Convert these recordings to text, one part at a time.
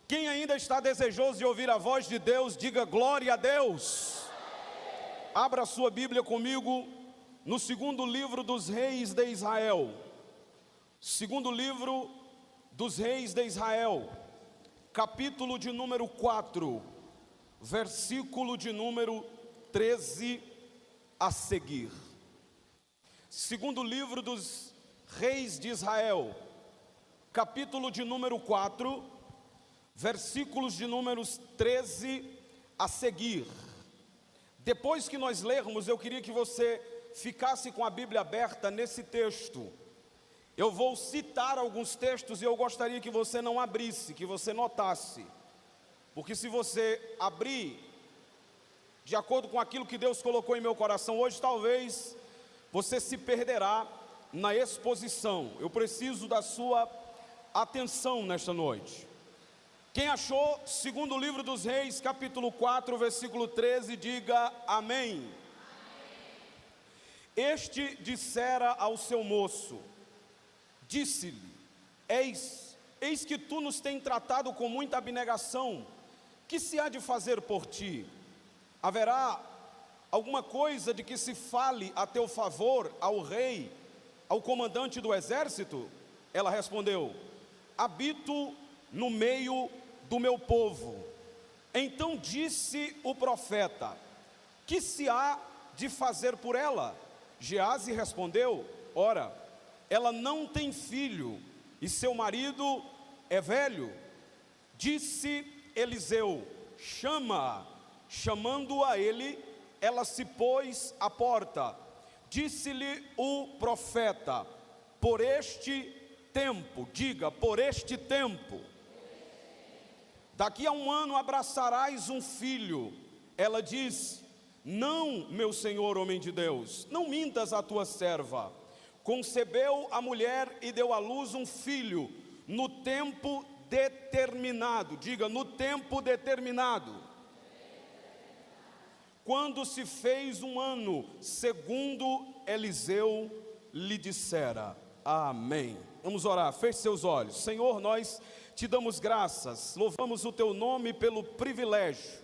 Quem ainda está desejoso de ouvir a voz de Deus, diga glória a Deus. Abra a sua Bíblia comigo no segundo livro dos reis de Israel. Segundo livro dos reis de Israel, capítulo de número 4, versículo de número 13 a seguir. Segundo livro dos reis de Israel, capítulo de número 4, versículos de números 13 a seguir. Depois que nós lermos, eu queria que você ficasse com a Bíblia aberta nesse texto. Eu vou citar alguns textos e eu gostaria que você não abrisse, que você notasse. Porque se você abrir, de acordo com aquilo que Deus colocou em meu coração hoje, talvez você se perderá na exposição. Eu preciso da sua atenção nesta noite. Quem achou, segundo o livro dos reis, capítulo 4, versículo 13, diga amém. Este dissera ao seu moço, disse-lhe, eis que tu nos tens tratado com muita abnegação, que se há de fazer por ti? Haverá alguma coisa de que se fale a teu favor ao rei, ao comandante do exército? Ela respondeu, habito no meio do meu povo. Então disse o profeta, que se há de fazer por ela? Geazi respondeu, ora, ela não tem filho, e seu marido é velho. Disse Eliseu, chama-a. Chamando a ele, ela se pôs à porta. Disse-lhe o profeta, por este tempo, diga, por este tempo, daqui a 1 ano abraçarás um filho. Ela diz, não, meu senhor homem de Deus, não mintas a tua serva. Concebeu a mulher e deu à luz um filho, no tempo determinado, diga, no tempo determinado. Quando se fez 1 ano, segundo Eliseu lhe dissera. Amém. Vamos orar, feche seus olhos. Senhor, nós te damos graças, louvamos o teu nome pelo privilégio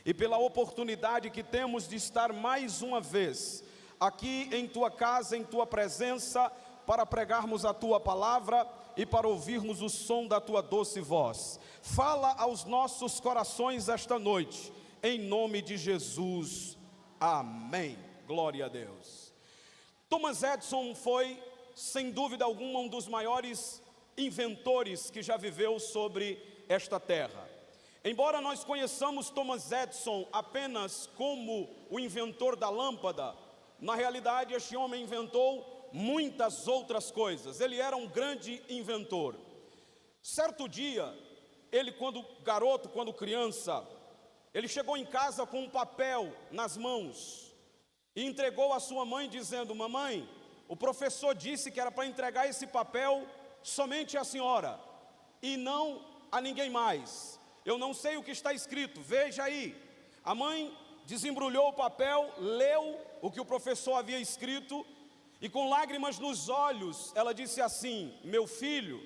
e pela oportunidade que temos de estar mais uma vez aqui em tua casa, em tua presença, para pregarmos a tua palavra e para ouvirmos o som da tua doce voz. Fala aos nossos corações esta noite, em nome de Jesus, amém, glória a Deus. Thomas Edison foi, sem dúvida alguma, um dos maiores inventores que já viveu sobre esta terra. Embora nós conheçamos Thomas Edison apenas como o inventor da lâmpada, na realidade este homem inventou muitas outras coisas. Ele era um grande inventor. Certo dia, ele quando garoto, quando criança, ele chegou em casa com um papel nas mãos e entregou à sua mãe dizendo, mamãe, o professor disse que era para entregar esse papel somente à senhora e não a ninguém mais. Eu não sei o que está escrito, veja aí. A mãe desembrulhou o papel, leu o que o professor havia escrito e com lágrimas nos olhos ela disse assim, meu filho,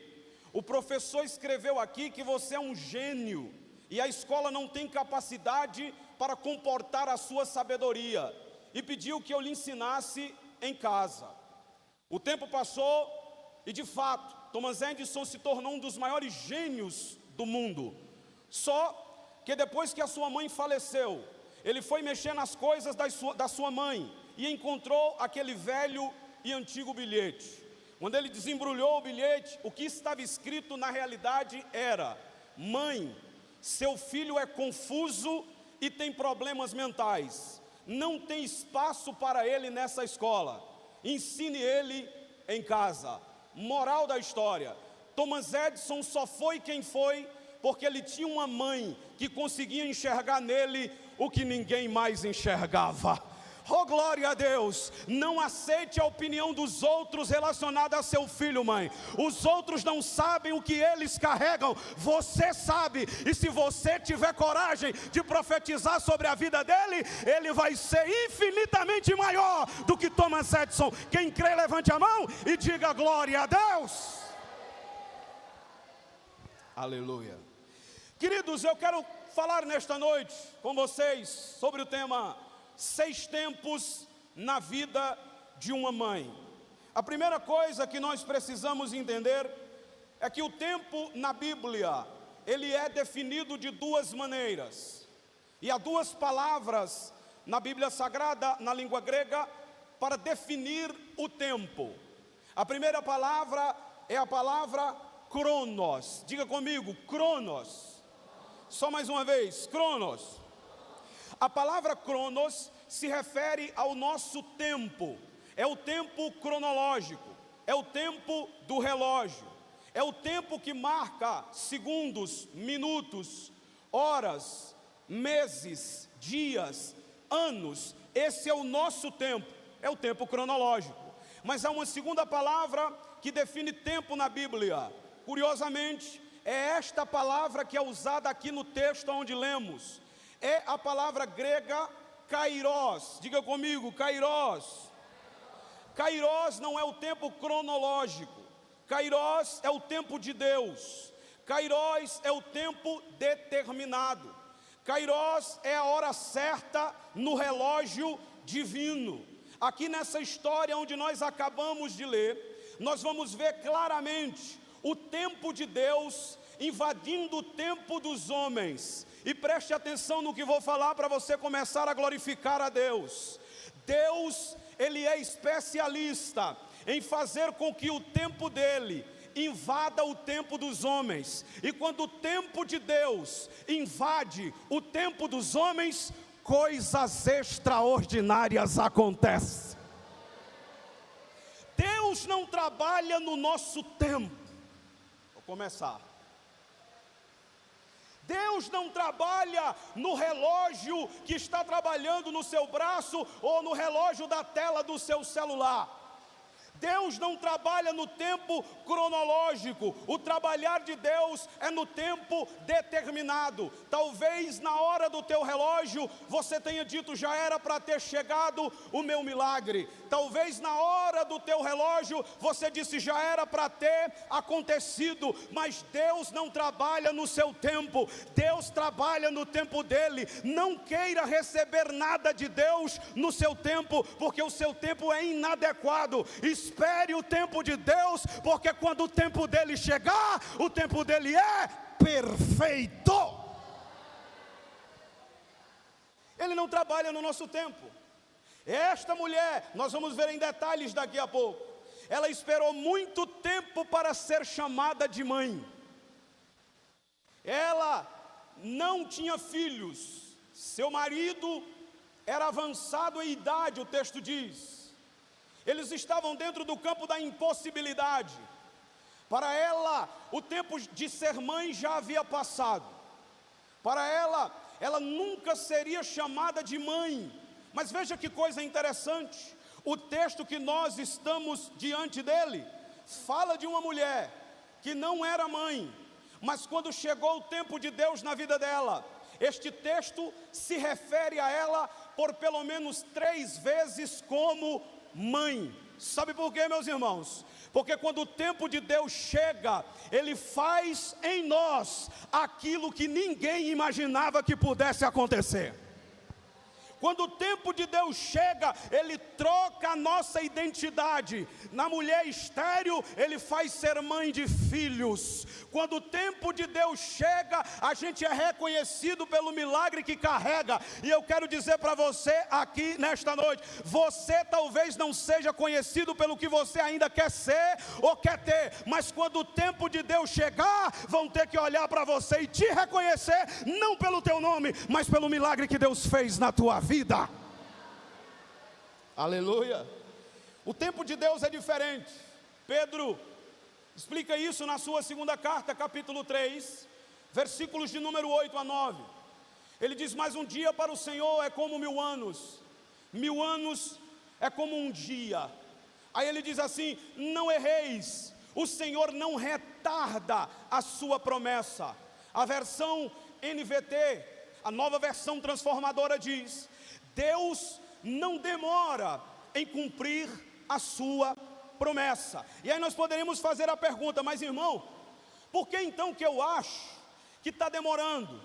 o professor escreveu aqui que você é um gênio e a escola não tem capacidade para comportar a sua sabedoria, e pediu que eu lhe ensinasse em casa. O tempo passou e de fato, Thomas Edison se tornou um dos maiores gênios do mundo. Só que depois que a sua mãe faleceu, ele foi mexer nas coisas da sua mãe e encontrou aquele velho e antigo bilhete. Quando ele desembrulhou o bilhete, o que estava escrito na realidade era, mãe, seu filho é confuso e tem problemas mentais. Não tem espaço para ele nessa escola. Ensine ele em casa. Moral da história. Thomas Edison só foi quem foi porque ele tinha uma mãe que conseguia enxergar nele o que ninguém mais enxergava. Oh, glória a Deus. Não aceite a opinião dos outros relacionada a seu filho, mãe. Os outros não sabem o que eles carregam. Você sabe. E se você tiver coragem de profetizar sobre a vida dele, ele vai ser infinitamente maior do que Thomas Edison. Quem crê, levante a mão e diga glória a Deus. Aleluia. Queridos, eu quero falar nesta noite com vocês sobre o tema 6 tempos na vida de uma mãe. A primeira coisa que nós precisamos entender é que o tempo na Bíblia, ele é definido de 2 maneiras. E há 2 palavras na Bíblia Sagrada, na língua grega, para definir o tempo. A primeira palavra é a palavra cronos. Diga comigo, cronos. Só mais uma vez, cronos. A palavra cronos se refere ao nosso tempo. É o tempo cronológico, é o tempo do relógio, é o tempo que marca segundos, minutos, horas, meses, dias, anos. Esse é o nosso tempo, é o tempo cronológico. Mas há uma segunda palavra que define tempo na Bíblia. Curiosamente, é esta palavra que é usada aqui no texto onde lemos. É a palavra grega kairos. Diga comigo, kairos. Kairos não é o tempo cronológico. Kairos é o tempo de Deus. Kairos é o tempo determinado. Kairos é a hora certa no relógio divino. Aqui nessa história onde nós acabamos de ler, nós vamos ver claramente o tempo de Deus invadindo o tempo dos homens. E preste atenção no que vou falar para você começar a glorificar a Deus. Deus, Ele é especialista em fazer com que o tempo dele invada o tempo dos homens. E quando o tempo de Deus invade o tempo dos homens, coisas extraordinárias acontecem. Deus não trabalha no nosso tempo. Vou começar. Deus não trabalha no relógio que está trabalhando no seu braço ou no relógio da tela do seu celular. Deus não trabalha no tempo cronológico. O trabalhar de Deus é no tempo determinado. Talvez na hora do teu relógio você tenha dito, já era para ter chegado o meu milagre. Talvez na hora do teu relógio você disse, já era para ter acontecido. Mas Deus não trabalha no seu tempo. Deus trabalha no tempo dele. Não queira receber nada de Deus no seu tempo, porque o seu tempo é inadequado. Espere o tempo de Deus, porque quando o tempo dele chegar, o tempo dele é perfeito. Ele não trabalha no nosso tempo. Esta mulher, nós vamos ver em detalhes daqui a pouco, ela esperou muito tempo para ser chamada de mãe. Ela não tinha filhos, seu marido era avançado em idade, o texto diz. Eles estavam dentro do campo da impossibilidade. Para ela, o tempo de ser mãe já havia passado. Para ela, ela nunca seria chamada de mãe. Mas veja que coisa interessante. O texto que nós estamos diante dele fala de uma mulher que não era mãe, mas quando chegou o tempo de Deus na vida dela, este texto se refere a ela por pelo menos 3 vezes como mãe. Sabe por quê, meus irmãos? Porque quando o tempo de Deus chega, Ele faz em nós aquilo que ninguém imaginava que pudesse acontecer. Quando o tempo de Deus chega, Ele troca a nossa identidade. Na mulher estéril, Ele faz ser mãe de filhos. Quando o tempo de Deus chega, a gente é reconhecido pelo milagre que carrega. E eu quero dizer para você aqui nesta noite, você talvez não seja conhecido pelo que você ainda quer ser ou quer ter, mas quando o tempo de Deus chegar, vão ter que olhar para você e te reconhecer, não pelo teu nome, mas pelo milagre que Deus fez na tua vida. Aleluia. O tempo de Deus é diferente. Pedro explica isso na sua segunda carta, capítulo 3, versículos de número 8 a 9. Ele diz, mas um dia para o Senhor é como 1000 anos, 1000 anos é como um dia. Aí ele diz assim, não erreis, o Senhor não retarda a sua promessa. A versão NVT, a nova versão transformadora diz, Deus não demora em cumprir a sua promessa. E aí nós poderíamos fazer a pergunta, mas irmão, por que então que eu acho que está demorando?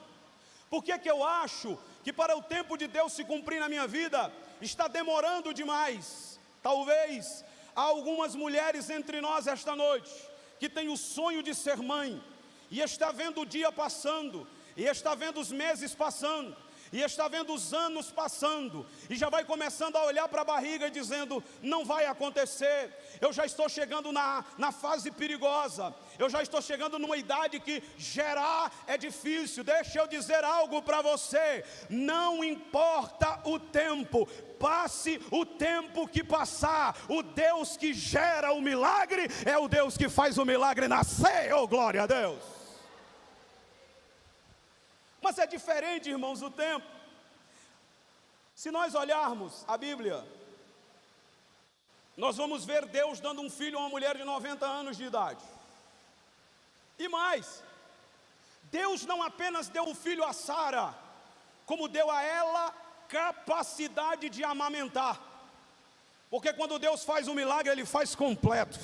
Por que eu acho que para o tempo de Deus se cumprir na minha vida, está demorando demais? Talvez há algumas mulheres entre nós esta noite, que têm o sonho de ser mãe, e está vendo o dia passando, e está vendo os meses passando, e está vendo os anos passando, e já vai começando a olhar para a barriga e dizendo, não vai acontecer, eu já estou chegando na fase perigosa, eu já estou chegando numa idade que gerar é difícil. Deixa eu dizer algo para você, não importa o tempo, passe o tempo que passar, o Deus que gera o milagre, é o Deus que faz o milagre nascer, oh glória a Deus. Mas é diferente, irmãos, o tempo. Se nós olharmos a Bíblia, nós vamos ver Deus dando um filho a uma mulher de 90 anos de idade. E mais, Deus não apenas deu o filho a Sara, como deu a ela capacidade de amamentar. Porque quando Deus faz um milagre, Ele faz completo.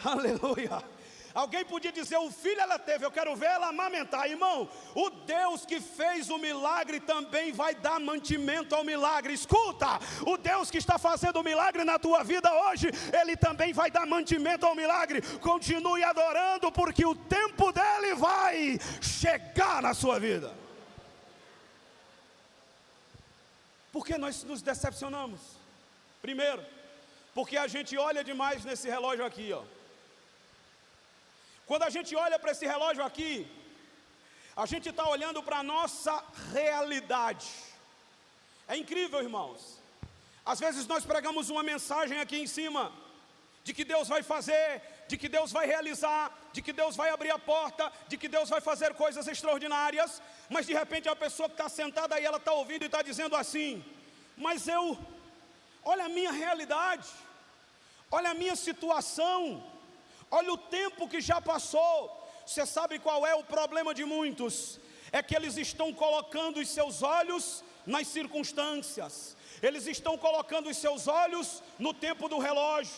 Aleluia. Alguém podia dizer, o filho ela teve, eu quero ver ela amamentar. Irmão, o Deus que fez o milagre também vai dar mantimento ao milagre. Escuta, o Deus que está fazendo o milagre na tua vida hoje, Ele também vai dar mantimento ao milagre. Continue adorando, porque o tempo dele vai chegar na sua vida. Por que nós nos decepcionamos? Primeiro, porque a gente olha demais nesse relógio aqui, ó. Quando a gente olha para esse relógio aqui, a gente está olhando para a nossa realidade. É incrível, irmãos. Às vezes nós pregamos uma mensagem aqui em cima, de que Deus vai fazer, de que Deus vai realizar, de que Deus vai abrir a porta, de que Deus vai fazer coisas extraordinárias, mas de repente a pessoa que está sentada aí, ela está ouvindo e está dizendo assim, mas olha a minha realidade, olha a minha situação, olha o tempo que já passou. Você sabe qual é o problema de muitos? É que eles estão colocando os seus olhos nas circunstâncias, eles estão colocando os seus olhos no tempo do relógio,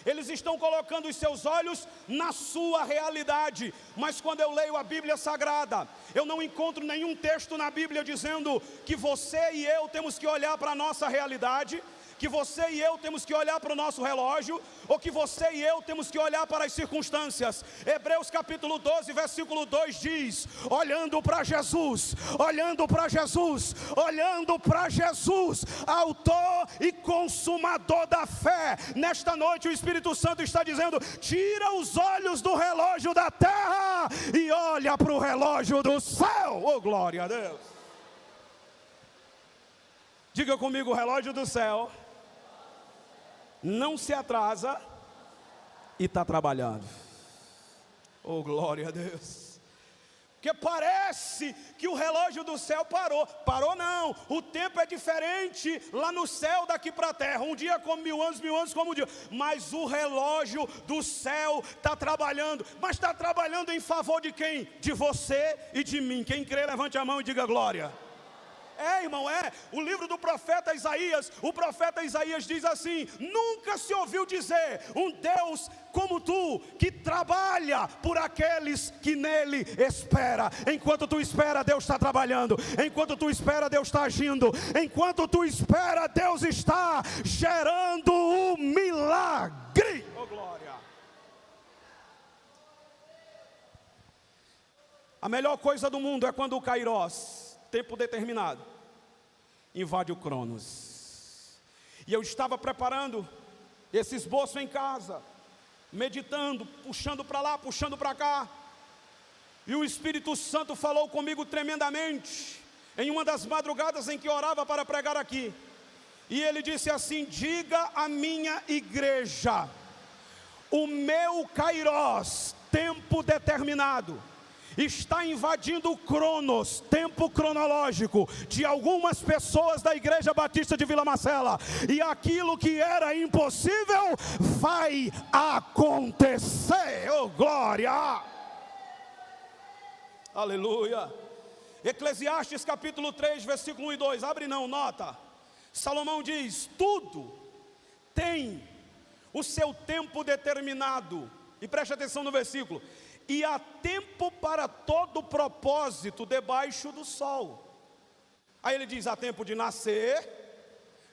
eles estão colocando os seus olhos na sua realidade. Mas quando eu leio a Bíblia Sagrada, eu não encontro nenhum texto na Bíblia dizendo que você e eu temos que olhar para a nossa realidade, que você e eu temos que olhar para o nosso relógio, ou que você e eu temos que olhar para as circunstâncias. Hebreus capítulo 12, versículo 2 diz, olhando para Jesus, olhando para Jesus, olhando para Jesus, autor e consumador da fé. Nesta noite o Espírito Santo está dizendo, tira os olhos do relógio da terra e olha para o relógio do céu. Oh glória a Deus. Diga comigo, o relógio do céu não se atrasa e está trabalhando. Oh glória a Deus. Porque parece que o relógio do céu parou não, o tempo é diferente lá no céu daqui para a terra, um dia como 1000 anos como um dia, mas o relógio do céu está trabalhando, mas está trabalhando em favor de quem? De você e de mim. Quem crê, levante a mão e diga glória. É, irmão, o livro do profeta Isaías, o profeta Isaías diz assim, nunca se ouviu dizer, um Deus como tu, que trabalha por aqueles que nele espera. Enquanto tu espera, Deus está trabalhando. Enquanto tu espera, Deus está agindo. Enquanto tu espera, Deus está gerando o milagre. Oh glória. A melhor coisa do mundo é quando o Kairos, tempo determinado, invade o Cronos. E eu estava preparando esse esboço em casa, meditando, puxando para lá, puxando para cá, e o Espírito Santo falou comigo tremendamente, em uma das madrugadas em que orava para pregar aqui, e ele disse assim, diga à minha igreja, o meu Kairos, tempo determinado, está invadindo o Cronos, tempo cronológico, de algumas pessoas da Igreja Batista de Vila Marcela, e aquilo que era impossível, vai acontecer, oh glória, aleluia. Eclesiastes capítulo 3, versículo 1 e 2, abre não, nota, Salomão diz, tudo tem o seu tempo determinado, e preste atenção no versículo, e há tempo para todo propósito debaixo do sol. Aí ele diz: há tempo de nascer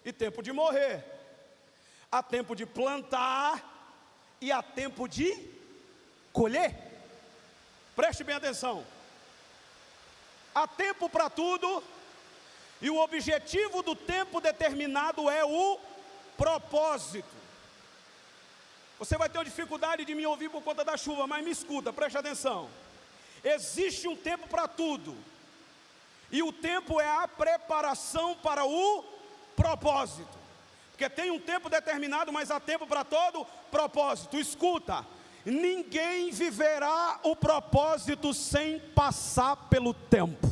e tempo de morrer, há tempo de plantar e há tempo de colher. Preste bem atenção. Há tempo para tudo, e o objetivo do tempo determinado é o propósito. Você vai ter uma dificuldade de me ouvir por conta da chuva, mas me escuta, preste atenção. Existe um tempo para tudo, e o tempo é a preparação para o propósito. Porque tem um tempo determinado, mas há tempo para todo propósito. Escuta, ninguém viverá o propósito sem passar pelo tempo.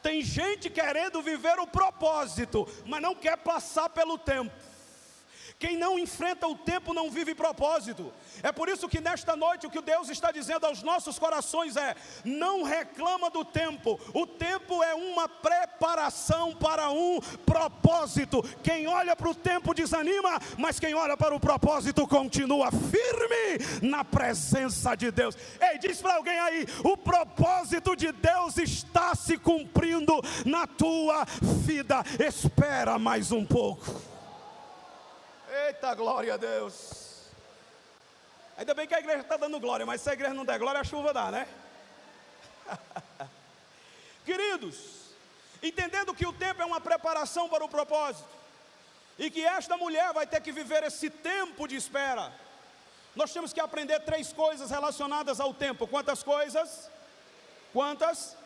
Tem gente querendo viver o propósito, mas não quer passar pelo tempo. Quem não enfrenta o tempo não vive propósito. É por isso que nesta noite o que Deus está dizendo aos nossos corações é: não reclama do tempo. O tempo é uma preparação para um propósito. Quem olha para o tempo desanima, mas quem olha para o propósito continua firme na presença de Deus. Ei, diz para alguém aí: o propósito de Deus está se cumprindo na tua vida. Espera mais um pouco. Eita, glória a Deus. Ainda bem que a igreja está dando glória, mas se a igreja não der glória, a chuva dá, né? Queridos, entendendo que o tempo é uma preparação para o propósito, e que esta mulher vai ter que viver esse tempo de espera, nós temos que aprender 3 coisas relacionadas ao tempo. Quantas coisas? Quantas?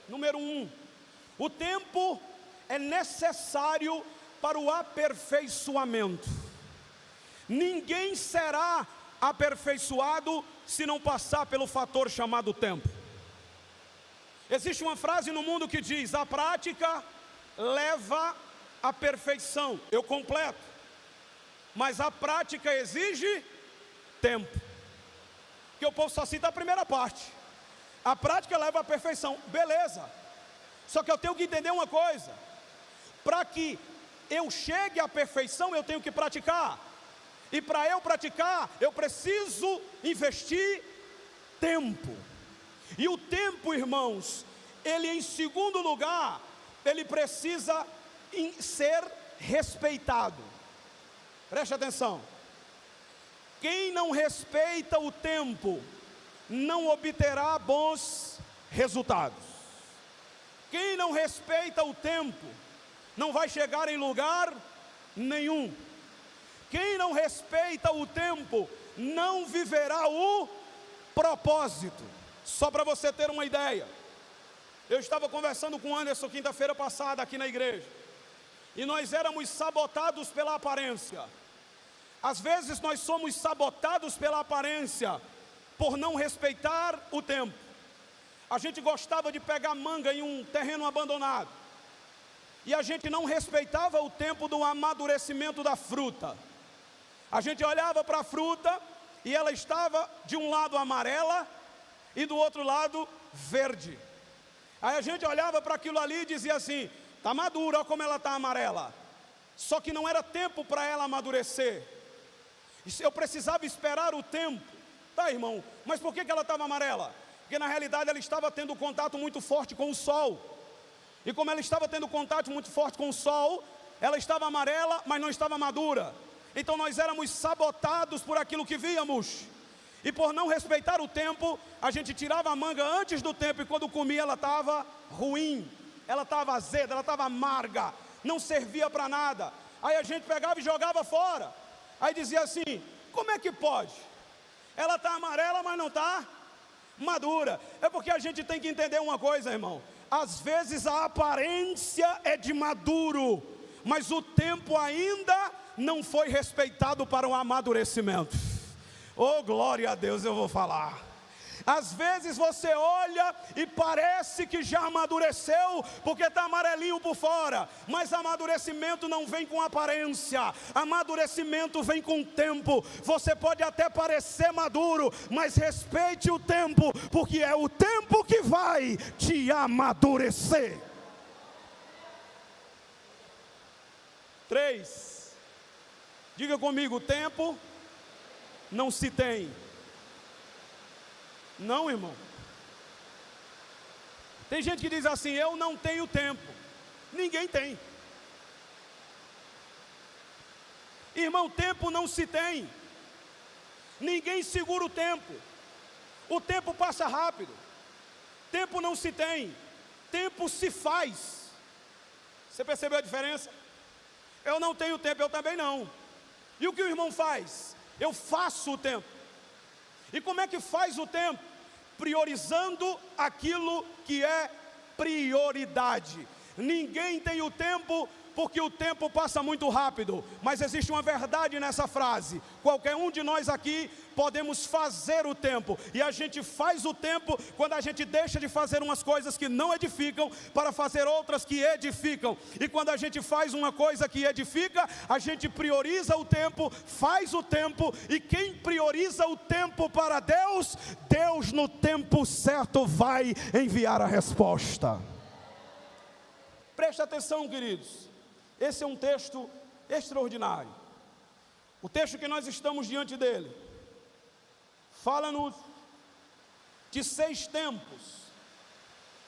Número 1, o tempo é necessário para o aperfeiçoamento. Ninguém será aperfeiçoado se não passar pelo fator chamado tempo. Existe uma frase no mundo que diz: a prática leva à perfeição. Eu completo: mas a prática exige tempo. Porque o povo só cita a primeira parte. A prática leva à perfeição, beleza. Só que eu tenho que entender uma coisa: para que eu chegue à perfeição, eu tenho que praticar. E para eu praticar, eu preciso investir tempo. E o tempo, irmãos, ele em segundo lugar, ele precisa ser respeitado. Preste atenção. Quem não respeita o tempo, não obterá bons resultados. Quem não respeita o tempo, não vai chegar em lugar nenhum. Quem não respeita o tempo, não viverá o propósito. Só para você ter uma ideia, eu estava conversando com o Anderson quinta-feira passada aqui na igreja, e nós éramos sabotados pela aparência. Às vezes nós somos sabotados pela aparência, por não respeitar o tempo. A gente gostava de pegar manga em um terreno abandonado, e a gente não respeitava o tempo do amadurecimento da fruta. A gente olhava para a fruta e ela estava de um lado amarela e do outro lado verde. Aí a gente olhava para aquilo ali e dizia assim: está madura, olha como ela está amarela. Só que não era tempo para ela amadurecer. Eu precisava esperar o tempo. Tá, irmão, mas por que ela estava amarela? Porque na realidade ela estava tendo contato muito forte com o sol. E como ela estava tendo contato muito forte com o sol, ela estava amarela, mas não estava madura. Então nós éramos sabotados por aquilo que víamos. E por não respeitar o tempo, a gente tirava a manga antes do tempo, e quando comia ela estava ruim, ela estava azeda, ela estava amarga, não servia para nada. Aí a gente pegava e jogava fora. Aí dizia assim: como é que pode? Ela está amarela, mas não está madura. É porque a gente tem que entender uma coisa, irmão. Às vezes a aparência é de maduro, mas o tempo ainda não foi respeitado para o amadurecimento. Oh, glória a Deus, eu vou falar. Às vezes você olha e parece que já amadureceu, porque está amarelinho por fora, mas amadurecimento não vem com aparência, amadurecimento vem com tempo. Você pode até parecer maduro, mas respeite o tempo, porque é o tempo que vai te amadurecer. 3, diga comigo: tempo não se tem. Não, irmão. Tem gente que diz assim: eu não tenho tempo. Ninguém tem. Irmão, tempo não se tem. Ninguém segura o tempo. O tempo passa rápido. Tempo não se tem. Tempo se faz. Você percebeu a diferença? Eu não tenho tempo, eu também não. E o que o irmão faz? Eu faço o tempo. E como é que faz o tempo? Priorizando aquilo que é prioridade. Ninguém tem o tempo, porque o tempo passa muito rápido. Mas existe uma verdade nessa frase: qualquer um de nós aqui podemos fazer o tempo. E a gente faz o tempo quando a gente deixa de fazer umas coisas que não edificam para fazer outras que edificam. E quando a gente faz uma coisa que edifica, a gente prioriza o tempo, faz o tempo. E quem prioriza o tempo para Deus, Deus no tempo certo vai enviar a resposta. Preste atenção, queridos. Esse é um texto extraordinário. O texto que nós estamos diante dele fala-nos de 6 tempos,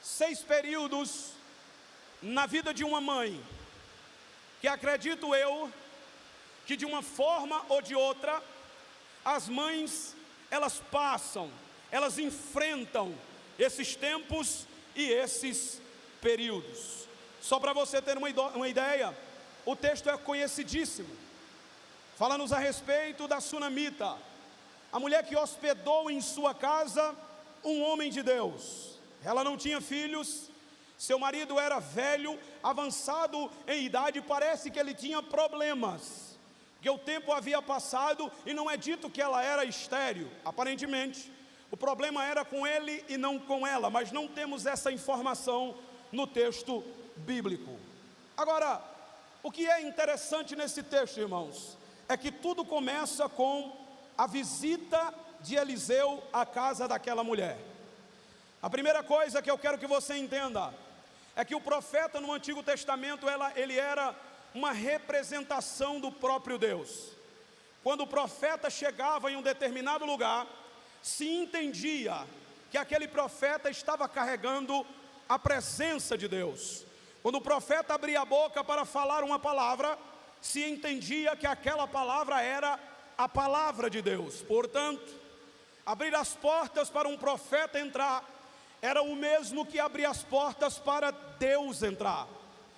6 períodos na vida de uma mãe, que acredito eu, que de uma forma ou de outra, as mães, elas passam, elas enfrentam esses tempos e esses períodos. Só para você ter uma ideia, o texto é conhecidíssimo. Fala-nos a respeito da sunamita, a mulher que hospedou em sua casa um homem de Deus. Ela não tinha filhos, seu marido era velho, avançado em idade, parece que ele tinha problemas, porque o tempo havia passado e não é dito que ela era estéril. Aparentemente, o problema era com ele e não com ela, mas não temos essa informação no texto bíblico. Agora, o que é interessante nesse texto, irmãos, é que tudo começa com a visita de Eliseu à casa daquela mulher. A primeira coisa que eu quero que você entenda é que o profeta no Antigo Testamento, ele era uma representação do próprio Deus. Quando o profeta chegava em um determinado lugar, se entendia que aquele profeta estava carregando a presença de Deus. Quando o profeta abria a boca para falar uma palavra, se entendia que aquela palavra era a palavra de Deus. Portanto, abrir as portas para um profeta entrar era o mesmo que abrir as portas para Deus entrar.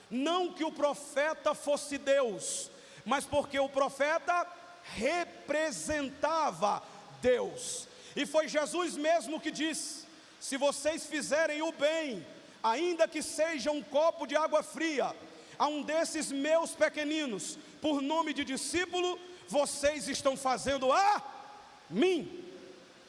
Não que o profeta fosse Deus, mas porque o profeta representava Deus. E foi Jesus mesmo que disse: se vocês fizerem o bem, ainda que seja um copo de água fria, a um desses meus pequeninos, por nome de discípulo, vocês estão fazendo a mim.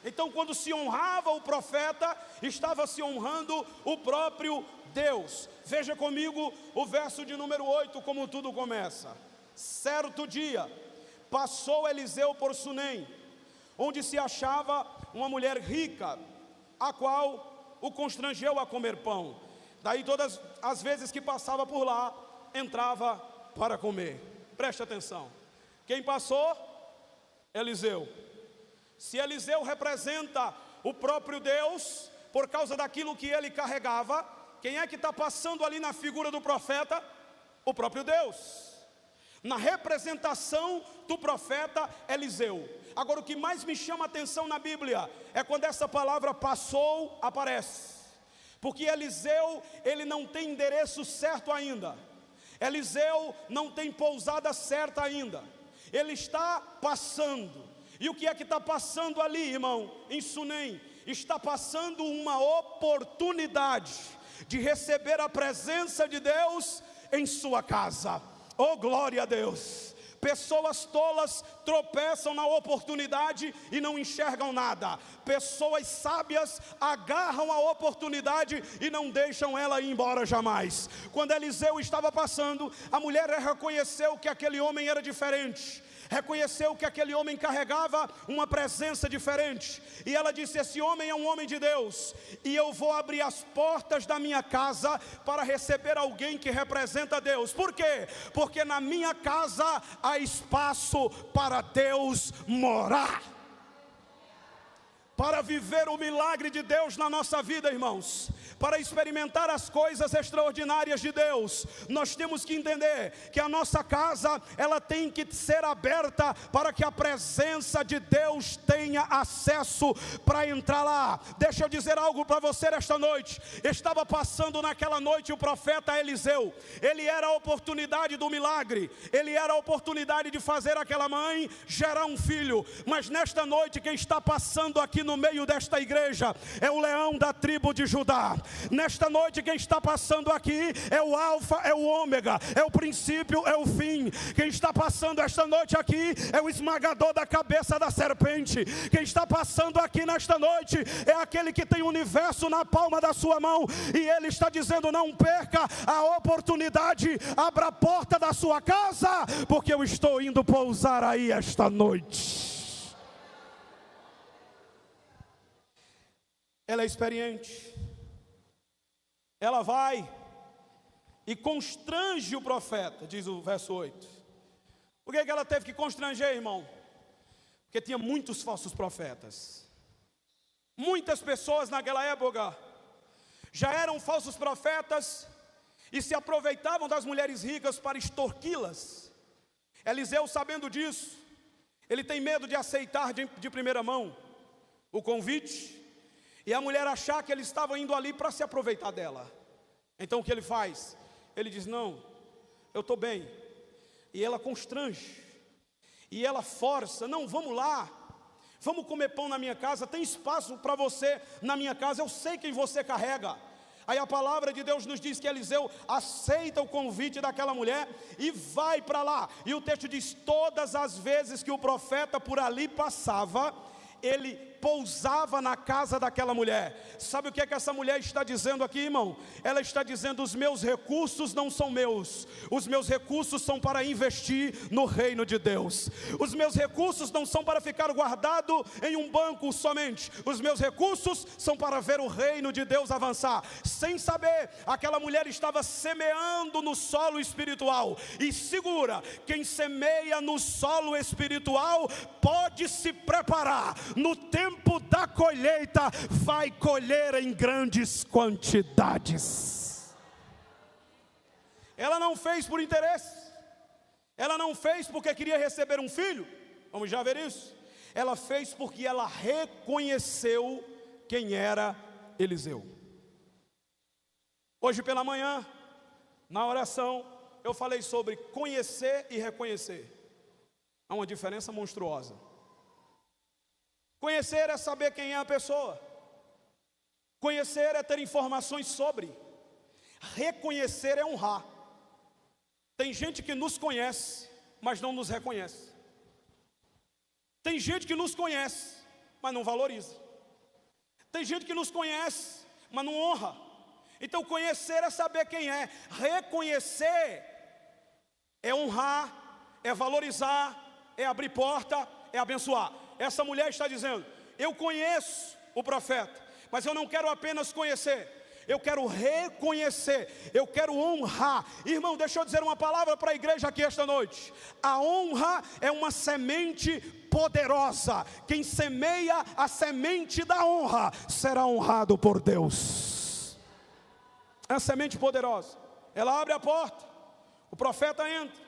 Então, quando se honrava o profeta, estava se honrando o próprio Deus. Veja comigo o verso de número 8, como tudo começa. Certo dia, passou Eliseu por Sunem, onde se achava uma mulher rica, a qual o constrangeu a comer pão. Daí todas as vezes que passava por lá, entrava para comer. Preste atenção. Quem passou? Eliseu. Se Eliseu representa o próprio Deus, por causa daquilo que ele carregava, quem é que está passando ali na figura do profeta? O próprio Deus. Na representação do profeta Eliseu. Agora, o que mais me chama a atenção na Bíblia é quando essa palavra passou aparece. Porque Eliseu, ele não tem endereço certo ainda. Eliseu não tem pousada certa ainda. Ele está passando. E o que é que está passando ali, irmão? Em Sunem, está passando uma oportunidade de receber a presença de Deus em sua casa. Oh, glória a Deus! Pessoas tolas tropeçam na oportunidade e não enxergam nada. Pessoas sábias agarram a oportunidade e não deixam ela ir embora jamais. Quando Eliseu estava passando, a mulher reconheceu que aquele homem era diferente. Reconheceu que aquele homem carregava uma presença diferente. E ela disse: esse homem é um homem de Deus, e eu vou abrir as portas da minha casa para receber alguém que representa Deus. Por quê? Porque na minha casa há espaço para Deus morar. Para viver o milagre de Deus na nossa vida, irmãos, para experimentar as coisas extraordinárias de Deus, nós temos que entender que a nossa casa, ela tem que ser aberta para que a presença de Deus tenha acesso para entrar lá. Deixa eu dizer algo para você nesta noite. Estava passando naquela noite o profeta Eliseu. Ele era a oportunidade do milagre, ele era a oportunidade de fazer aquela mãe gerar um filho. Mas nesta noite, quem está passando aqui no meio desta igreja é o leão da tribo de Judá. Nesta noite, quem está passando aqui é o alfa, é o ômega, é o princípio, é o fim. Quem está passando esta noite aqui é o esmagador da cabeça da serpente. Quem está passando aqui nesta noite é aquele que tem o universo na palma da sua mão, e ele está dizendo: não perca a oportunidade, abra a porta da sua casa, porque eu estou indo pousar aí esta noite. Ela é experiente, ela vai e constrange o profeta, diz o verso 8. Por que ela teve que constranger, irmão? Porque tinha muitos falsos profetas. Muitas pessoas naquela época já eram falsos profetas e se aproveitavam das mulheres ricas para extorquí-las. Eliseu, sabendo disso, ele tem medo de aceitar de primeira mão o convite, e a mulher achar que ele estava indo ali para se aproveitar dela. Então o que ele faz? Ele diz: não, eu estou bem. E ela constrange, e ela força: não, vamos lá, vamos comer pão na minha casa, tem espaço para você na minha casa, eu sei quem você carrega. Aí a palavra de Deus nos diz que Eliseu aceita o convite daquela mulher e vai para lá. E o texto diz: todas as vezes que o profeta por ali passava, ele pousava na casa daquela mulher. Sabe o que é que essa mulher está dizendo aqui, irmão? Ela está dizendo: os meus recursos não são meus, os meus recursos são para investir no reino de Deus. Os meus recursos não são para ficar guardado em um banco somente, os meus recursos são para ver o reino de Deus avançar. Sem saber, aquela mulher estava semeando no solo espiritual. E segura, quem semeia no solo espiritual pode se preparar, no tempo da colheita vai colher em grandes quantidades. Ela não fez por interesse, ela não fez porque queria receber um filho, vamos já ver isso. Ela fez porque ela reconheceu quem era Eliseu. Hoje pela manhã, na oração, eu falei sobre conhecer e reconhecer. Há uma diferença monstruosa. Conhecer é saber quem é a pessoa. Conhecer é ter informações sobre. Reconhecer é honrar. Tem gente que nos conhece, mas não nos reconhece. Tem gente que nos conhece, mas não valoriza. Tem gente que nos conhece, mas não honra. Então conhecer é saber quem é. Reconhecer é honrar, é valorizar, é abrir porta, é abençoar. Essa mulher está dizendo: eu conheço o profeta, mas eu não quero apenas conhecer, eu quero reconhecer, eu quero honrar. Irmão, deixa eu dizer uma palavra para a igreja aqui esta noite. A honra é uma semente poderosa. Quem semeia a semente da honra será honrado por Deus. É uma semente poderosa. Ela abre a porta, o profeta entra,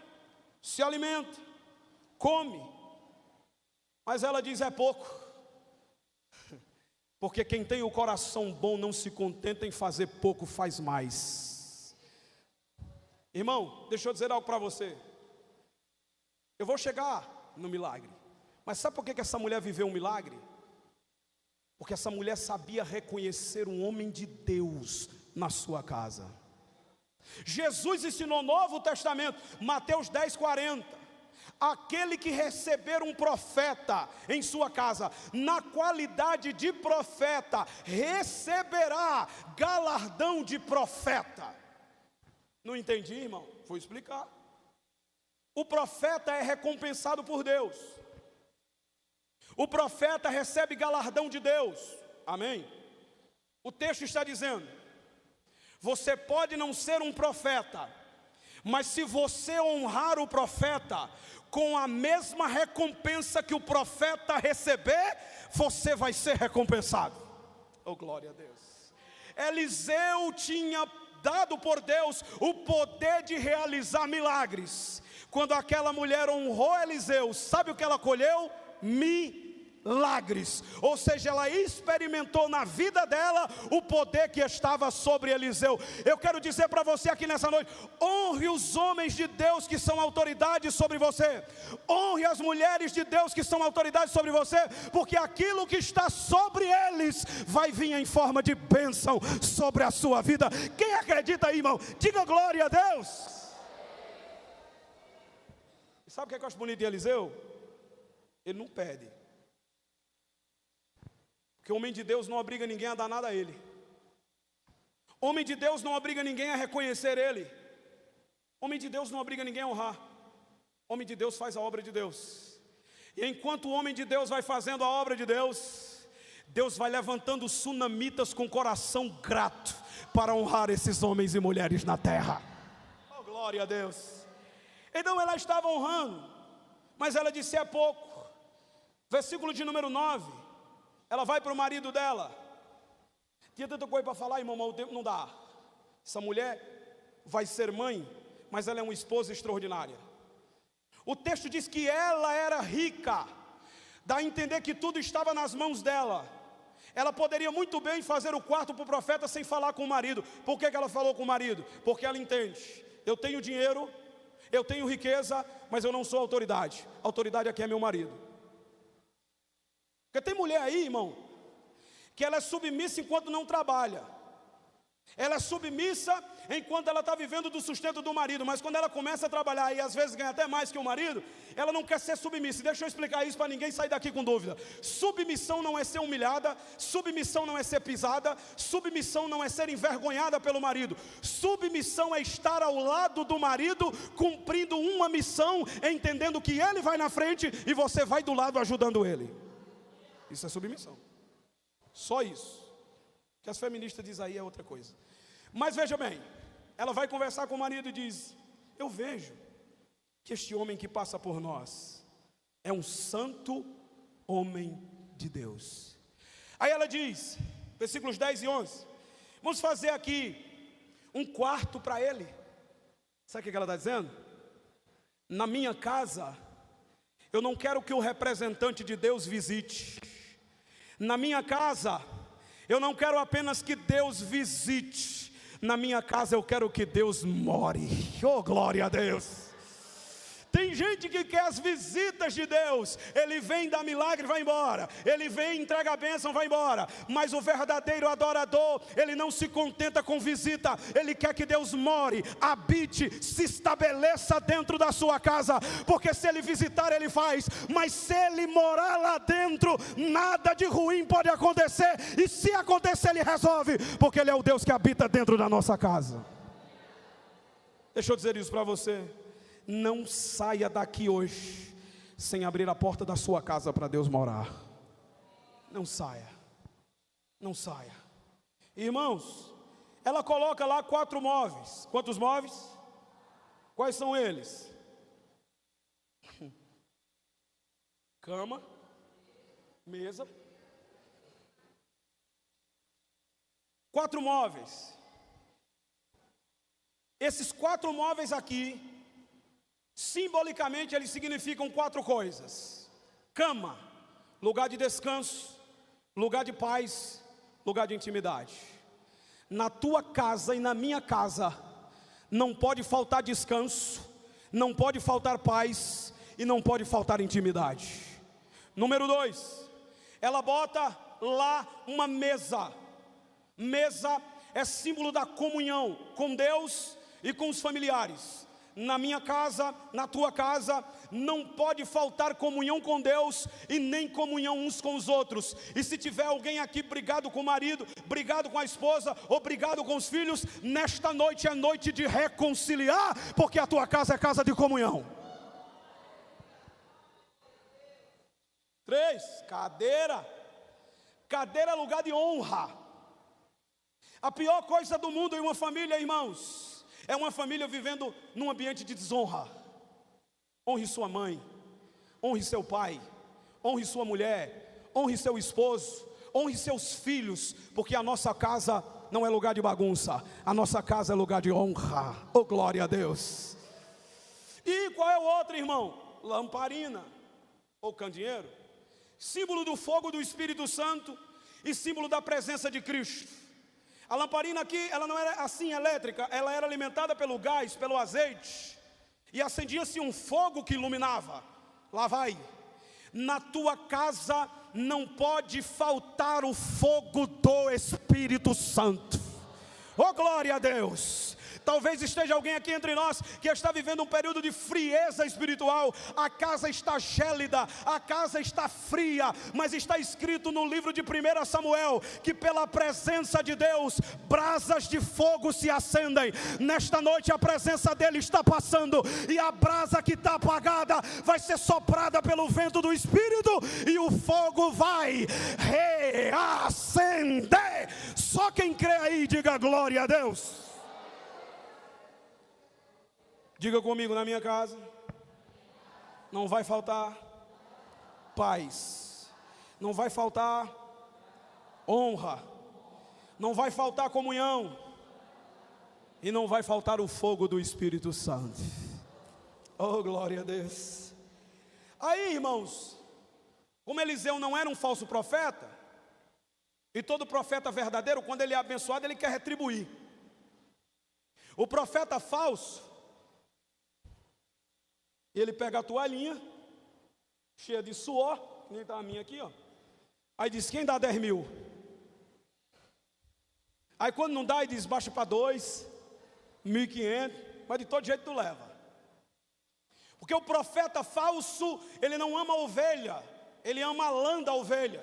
se alimenta, come. Mas ela diz: é pouco, porque quem tem o coração bom não se contenta em fazer pouco, faz mais. Irmão, deixa eu dizer algo para você. Eu vou chegar no milagre, mas sabe por que essa mulher viveu um milagre? Porque essa mulher sabia reconhecer um homem de Deus na sua casa. Jesus ensinou no Novo Testamento, Mateus 10:40. Aquele que receber um profeta em sua casa, na qualidade de profeta, receberá galardão de profeta. Não entendi, irmão? Vou explicar. O profeta é recompensado por Deus. O profeta recebe galardão de Deus. Amém? O texto está dizendo: você pode não ser um profeta, Mas se você honrar o profeta com a mesma recompensa que o profeta receber, você vai ser recompensado. Oh, glória a Deus. Eliseu tinha dado por Deus o poder de realizar milagres. Quando aquela mulher honrou Eliseu, sabe o que ela colheu? Milagres. Ou seja, ela experimentou na vida dela o poder que estava sobre Eliseu. Eu quero dizer para você aqui nessa noite: honre os homens de Deus que são autoridades sobre você, honre as mulheres de Deus que são autoridades sobre você, porque aquilo que está sobre eles vai vir em forma de bênção sobre a sua vida. Quem acredita aí, irmão? Diga glória a Deus. E sabe o que eu acho bonito de Eliseu? Ele não pede. Porque o homem de Deus não obriga ninguém a dar nada a ele. Homem de Deus não obriga ninguém a reconhecer ele. Homem de Deus não obriga ninguém a honrar. Homem de Deus faz a obra de Deus. E enquanto o homem de Deus vai fazendo a obra de Deus, Deus vai levantando sunamitas com coração grato para honrar esses homens e mulheres na terra. Oh, glória a Deus. Então ela estava honrando, mas ela disse: é pouco. Versículo de número 9. Ela vai para o marido dela. Tinha tanta coisa para falar, irmão, mas o tempo não dá. Essa mulher vai ser mãe, mas ela é uma esposa extraordinária. O texto diz que ela era rica, dá a entender que tudo estava nas mãos dela. Ela poderia muito bem fazer o quarto para o profeta sem falar com o marido. Por que ela falou com o marido? Porque ela entende: eu tenho dinheiro, eu tenho riqueza, mas eu não sou autoridade. A autoridade aqui é meu marido. Porque tem mulher aí, irmão, que ela é submissa enquanto não trabalha. Ela é submissa enquanto ela está vivendo do sustento do marido, mas quando ela começa a trabalhar e às vezes ganha até mais que o marido, ela não quer ser submissa. Deixa eu explicar isso para ninguém sair daqui com dúvida. Submissão não é ser humilhada, submissão não é ser pisada, submissão não é ser envergonhada pelo marido. Submissão é estar ao lado do marido, cumprindo uma missão, entendendo que ele vai na frente e você vai do lado ajudando ele. Isso é submissão. Só isso. O que as feministas dizem aí é outra coisa. Mas veja bem, ela vai conversar com o marido e diz: eu vejo que este homem que passa por nós é um santo homem de Deus. Aí ela diz, versículos 10 e 11: vamos fazer aqui um quarto para ele. Sabe o que ela está dizendo? Na minha casa, eu não quero que o representante de Deus visite. Na minha casa, eu não quero apenas que Deus visite. Na minha casa eu quero que Deus more. Oh, glória a Deus. Tem gente que quer as visitas de Deus. Ele vem, dá milagre, vai embora. Ele vem, entrega a bênção, vai embora. Mas o verdadeiro adorador, ele não se contenta com visita. Ele quer que Deus more, habite, se estabeleça dentro da sua casa. Porque se ele visitar, ele faz. Mas se ele morar lá dentro, nada de ruim pode acontecer. E se acontecer, ele resolve. Porque ele é o Deus que habita dentro da nossa casa. Deixa eu dizer isso para você. Não saia daqui hoje sem abrir a porta da sua casa para Deus morar. Não saia. Não saia. Irmãos, ela coloca lá 4 móveis. Quantos móveis? Quais são eles? Cama, mesa. 4 móveis. Esses 4 móveis aqui, simbolicamente, eles significam 4 coisas: cama, lugar de descanso, lugar de paz, lugar de intimidade. Na tua casa e na minha casa não pode faltar descanso, não pode faltar paz e não pode faltar intimidade. Número 2, ela bota lá uma mesa. Mesa é símbolo da comunhão com Deus e com os familiares. Na minha casa, na tua casa, não pode faltar comunhão com Deus e nem comunhão uns com os outros. E se tiver alguém aqui brigado com o marido, brigado com a esposa ou brigado com os filhos, nesta noite é noite de reconciliar, porque a tua casa é casa de comunhão. 3, cadeira. Cadeira é lugar de honra. A pior coisa do mundo em uma família, irmãos, É uma família vivendo num ambiente de desonra. Honre sua mãe, honre seu pai, honre sua mulher, honre seu esposo, honre seus filhos, porque a nossa casa não é lugar de bagunça, a nossa casa é lugar de honra. Oh, glória a Deus. E qual é o outro, irmão? Lamparina ou candeeiro, símbolo do fogo do Espírito Santo e símbolo da presença de Cristo. A lamparina aqui, ela não era assim elétrica, ela era alimentada pelo gás, pelo azeite, e acendia-se um fogo que iluminava. Lá vai. Na tua casa não pode faltar o fogo do Espírito Santo. Oh, glória a Deus. Talvez esteja alguém aqui entre nós que está vivendo um período de frieza espiritual. A casa está gélida, a casa está fria, mas está escrito no livro de 1 Samuel que pela presença de Deus, brasas de fogo se acendem. Nesta noite a presença dele está passando, e a brasa que está apagada vai ser soprada pelo vento do Espírito, e o fogo vai reacender. Só quem crê aí, diga glória a Deus. Diga comigo: na minha casa não vai faltar paz, não vai faltar honra, não vai faltar comunhão, e não vai faltar o fogo do Espírito Santo. Oh, glória a Deus. Aí, irmãos, como Eliseu não era um falso profeta, e todo profeta verdadeiro, quando ele é abençoado, ele quer retribuir. O profeta falso, ele pega a toalhinha, cheia de suor, que nem está a minha aqui, ó. Aí diz: quem dá 10 mil? Aí quando não dá, ele diz: baixa para 2, 1.500, mas de todo jeito tu leva. Porque o profeta falso, ele não ama a ovelha, ele ama a lã da ovelha,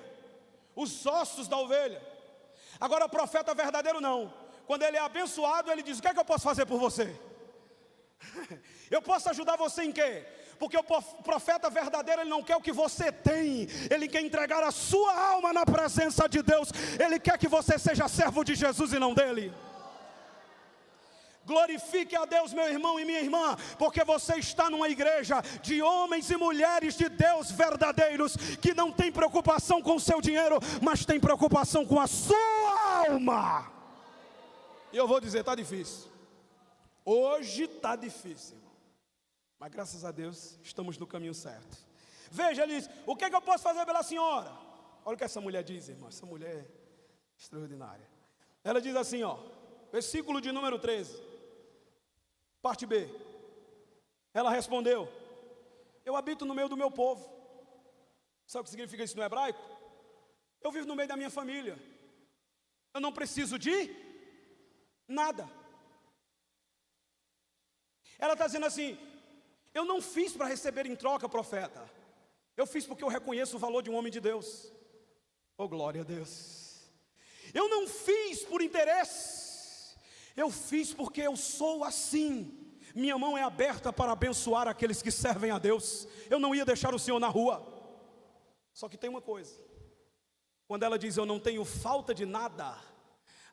os ossos da ovelha. Agora o profeta verdadeiro não. Quando ele é abençoado, ele diz: o que é que eu posso fazer por você? Eu posso ajudar você em quê? Porque o profeta verdadeiro, ele não quer o que você tem, ele quer entregar a sua alma na presença de Deus. Ele quer que você seja servo de Jesus e não dele. Glorifique a Deus, meu irmão e minha irmã, porque você está numa igreja de homens e mulheres de Deus verdadeiros, que não tem preocupação com o seu dinheiro, mas tem preocupação com a sua alma. E eu vou dizer, está difícil. Hoje está difícil, irmão. Mas graças a Deus, estamos no caminho certo. Veja, ele diz: o que é que eu posso fazer pela senhora? Olha o que essa mulher diz, irmão. Essa mulher é extraordinária. Ela diz assim, ó, versículo de número 13, parte B. Ela respondeu: eu habito no meio do meu povo. Sabe o que significa isso no hebraico? Eu vivo no meio da minha família. Eu não preciso de nada. Ela está dizendo assim: eu não fiz para receber em troca, profeta. Eu fiz porque eu reconheço o valor de um homem de Deus. Oh, glória a Deus. Eu não fiz por interesse. Eu fiz porque eu sou assim. Minha mão é aberta para abençoar aqueles que servem a Deus. Eu não ia deixar o Senhor na rua. Só que tem uma coisa. Quando ela diz: eu não tenho falta de nada,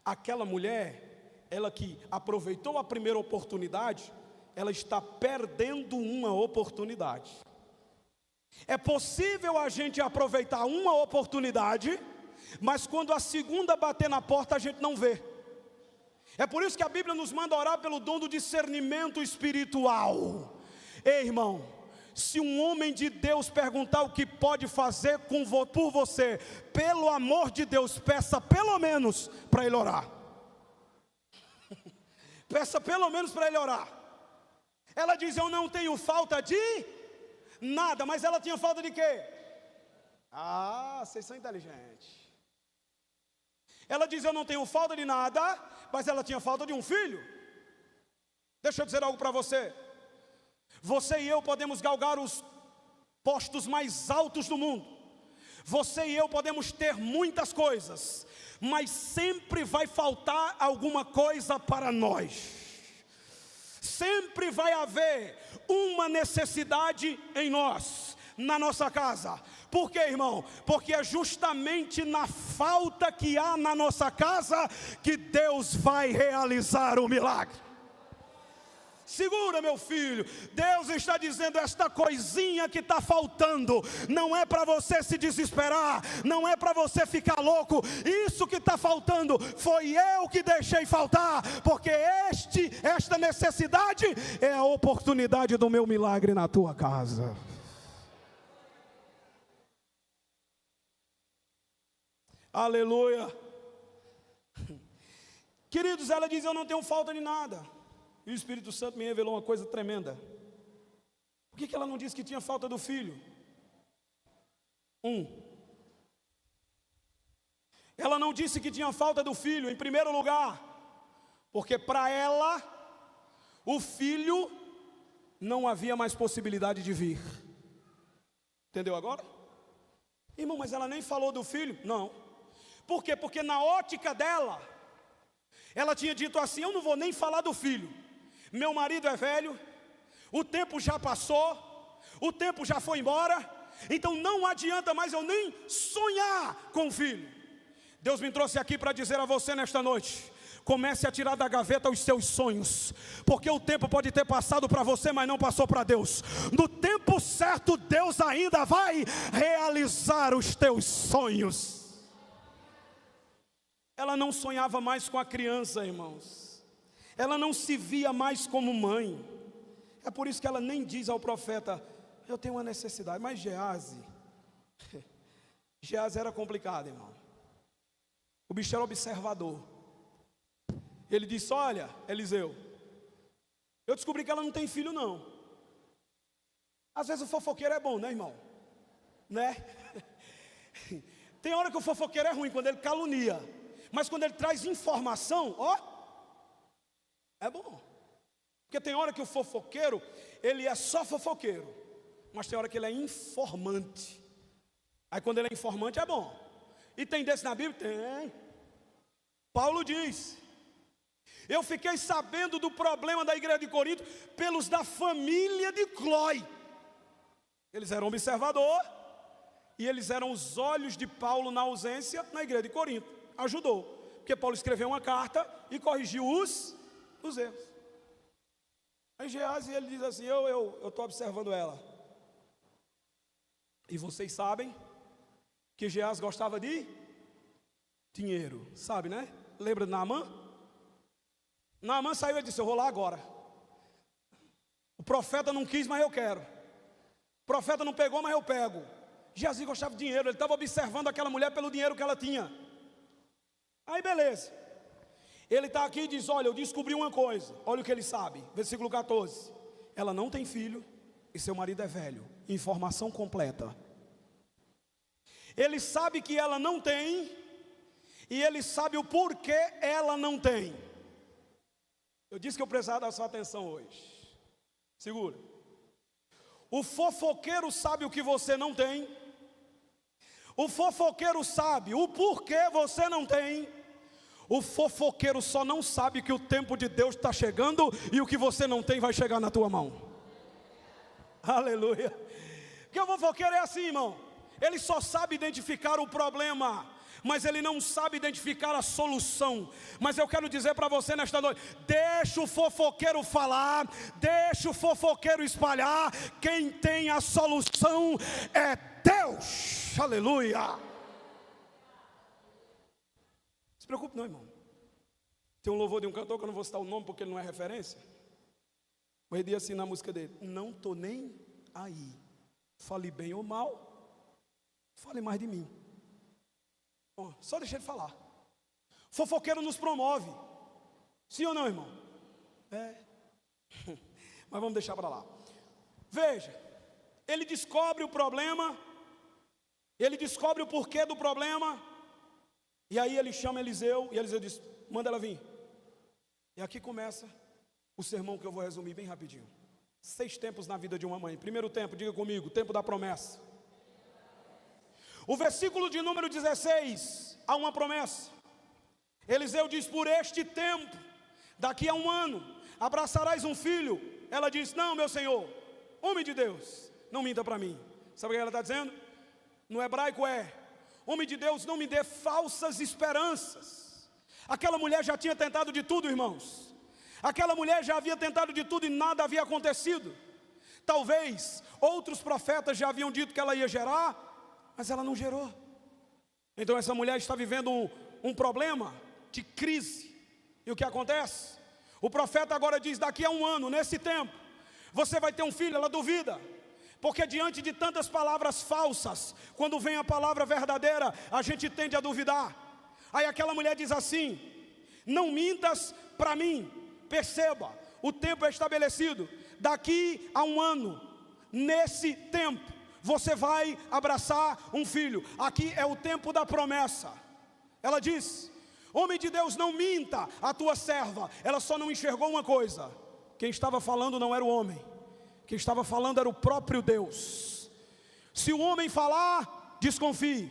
aquela mulher, ela que aproveitou a primeira oportunidade, ela está perdendo uma oportunidade. É possível a gente aproveitar uma oportunidade, mas quando a segunda bater na porta, a gente não vê. É por isso que a Bíblia nos manda orar pelo dom do discernimento espiritual. Ei, irmão, se um homem de Deus perguntar o que pode fazer por você, pelo amor de Deus, peça pelo menos para ele orar. Peça pelo menos para ele orar. Ela diz: eu não tenho falta de nada. Mas ela tinha falta de quê? Ah, vocês são inteligentes. Ela diz: eu não tenho falta de nada, mas ela tinha falta de um filho. Deixa eu dizer algo para você. Você e eu podemos galgar os postos mais altos do mundo. Você e eu podemos ter muitas coisas, mas sempre vai faltar alguma coisa para nós. Sempre vai haver uma necessidade em nós, na nossa casa. Por quê, irmão? Porque é justamente na falta que há na nossa casa que Deus vai realizar o milagre. Segura, meu filho. Deus está dizendo: esta coisinha que está faltando, não é para você se desesperar, não é para você ficar louco. Isso que está faltando, foi eu que deixei faltar, porque esta necessidade é a oportunidade do meu milagre na tua casa. Aleluia. Queridos, ela diz: eu não tenho falta de nada. E o Espírito Santo me revelou uma coisa tremenda. Por que ela não disse que tinha falta do filho? Ela não disse que tinha falta do filho, em primeiro lugar, porque para ela, o filho não havia mais possibilidade de vir. Entendeu agora? Irmão, mas ela nem falou do filho? Não. Por quê? Porque na ótica dela, ela tinha dito assim: eu não vou nem falar do filho. Meu marido é velho, o tempo já passou, o tempo já foi embora, então não adianta mais eu nem sonhar com o filho. Deus me trouxe aqui para dizer a você nesta noite: comece a tirar da gaveta os seus sonhos, porque o tempo pode ter passado para você, mas não passou para Deus. No tempo certo, Deus ainda vai realizar os teus sonhos. Ela não sonhava mais com a criança, irmãos. Ela não se via mais como mãe. É por isso que ela nem diz ao profeta: eu tenho uma necessidade. Mas Geazi era complicado, irmão. O bicho era observador. Ele disse: olha, Eliseu, eu descobri que ela não tem filho não. Às vezes o fofoqueiro é bom, né, irmão? Né? Tem hora que o fofoqueiro é ruim, quando ele calunia. Mas quando ele traz informação, ó, é bom. Porque tem hora que o fofoqueiro, ele é só fofoqueiro, mas tem hora que ele é informante. Aí quando ele é informante é bom. E tem desse na Bíblia? Tem. Paulo diz: eu fiquei sabendo do problema da igreja de Corinto pelos da família de Clói. Eles eram observador, e eles eram os olhos de Paulo na ausência na igreja de Corinto. Ajudou, porque Paulo escreveu uma carta e corrigiu os erros. Aí Geazi, ele diz assim: eu estou observando ela. E vocês sabem que Geazi gostava de dinheiro, sabe, né? Lembra de Naamã? Naamã saiu e disse: eu vou lá agora. O profeta não quis, mas eu quero. O profeta não pegou, mas eu pego. Geazi gostava de dinheiro, ele estava observando aquela mulher pelo dinheiro que ela tinha. Aí beleza, ele está aqui e diz: olha, eu descobri uma coisa. Olha o que ele sabe, versículo 14: ela não tem filho e seu marido é velho. Informação completa. Ele sabe que ela não tem, e ele sabe o porquê ela não tem. Eu disse que eu precisava dar sua atenção hoje. Segura. O fofoqueiro sabe o que você não tem. O fofoqueiro sabe o porquê você não tem. O fofoqueiro só não sabe que o tempo de Deus está chegando e o que você não tem vai chegar na tua mão. Aleluia. Porque o fofoqueiro é assim, irmão. Ele só sabe identificar o problema, mas ele não sabe identificar a solução. Mas eu quero dizer para você nesta noite: deixa o fofoqueiro falar, deixa o fofoqueiro espalhar. Quem tem a solução é Deus. Aleluia. Não se preocupe não, irmão. Tem um louvor de um cantor que eu não vou citar o nome porque ele não é referência, mas ele diz assim na música dele: não estou nem aí, fale bem ou mal, fale mais de mim. Bom, só deixa ele falar. Fofoqueiro nos promove. Sim ou não, irmão? É. Mas vamos deixar para lá. Veja, ele descobre o problema, ele descobre o porquê do problema, e aí ele chama Eliseu, e Eliseu diz: manda ela vir. E aqui começa o sermão que eu vou resumir bem rapidinho. 6 tempos na vida de uma mãe. Primeiro tempo, diga comigo: tempo da promessa. O versículo de número 16, há uma promessa. Eliseu diz: por este tempo, daqui a 1 ano, abraçarás um filho. Ela diz: não, meu senhor, homem de Deus, não minta para mim. Sabe o que ela está dizendo? No hebraico é: homem de Deus, não me dê falsas esperanças. Aquela mulher já tinha tentado de tudo, irmãos. Aquela mulher já havia tentado de tudo e nada havia acontecido. Talvez outros profetas já haviam dito que ela ia gerar, mas ela não gerou. Então essa mulher está vivendo um problema de crise. E o que acontece? O profeta agora diz: daqui a um ano, nesse tempo, você vai ter um filho. Ela duvida, porque diante de tantas palavras falsas, quando vem a palavra verdadeira, a gente tende a duvidar. Aí aquela mulher diz assim: não mintas para mim. Perceba, o tempo é estabelecido. Daqui a um ano, nesse tempo, você vai abraçar um filho. Aqui é o tempo da promessa. Ela diz: homem de Deus, não minta a tua serva. Ela só não enxergou uma coisa: quem estava falando não era o homem, quem estava falando era o próprio Deus. Se o homem falar, desconfie.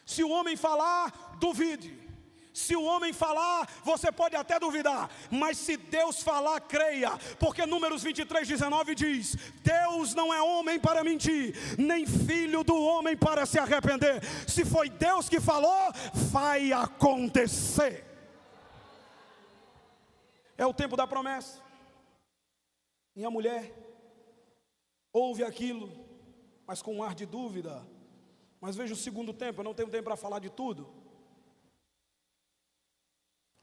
Se o homem falar, duvide. Se o homem falar, você pode até duvidar, mas se Deus falar, creia, porque Números 23:19 diz: Deus não é homem para mentir, nem filho do homem para se arrepender. Se foi Deus que falou, vai acontecer. É o tempo da promessa. E a mulher ouve aquilo, mas com um ar de dúvida. Mas veja o segundo tempo, eu não tenho tempo para falar de tudo.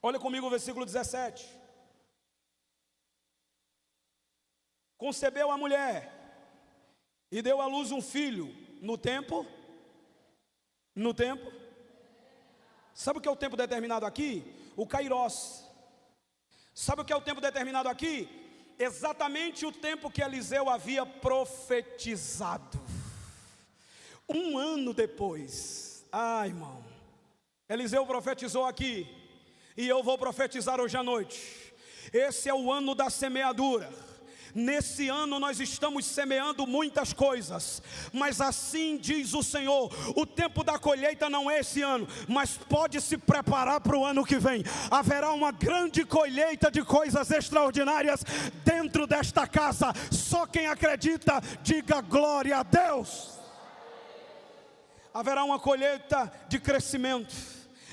Olha comigo o versículo 17. Concebeu a mulher e deu à luz um filho no tempo. Sabe o que é o tempo determinado aqui? O Kairós. Sabe o que é o tempo determinado aqui? Exatamente o tempo que Eliseu havia profetizado. Um ano depois. Irmão, Eliseu profetizou aqui, e eu vou profetizar hoje à noite. Esse é o ano da semeadura. Nesse ano nós estamos semeando muitas coisas, mas assim diz o Senhor: o tempo da colheita não é esse ano, mas pode se preparar para o ano que vem. Haverá uma grande colheita de coisas extraordinárias dentro desta casa. Só quem acredita, diga glória a Deus. Haverá uma colheita de crescimento,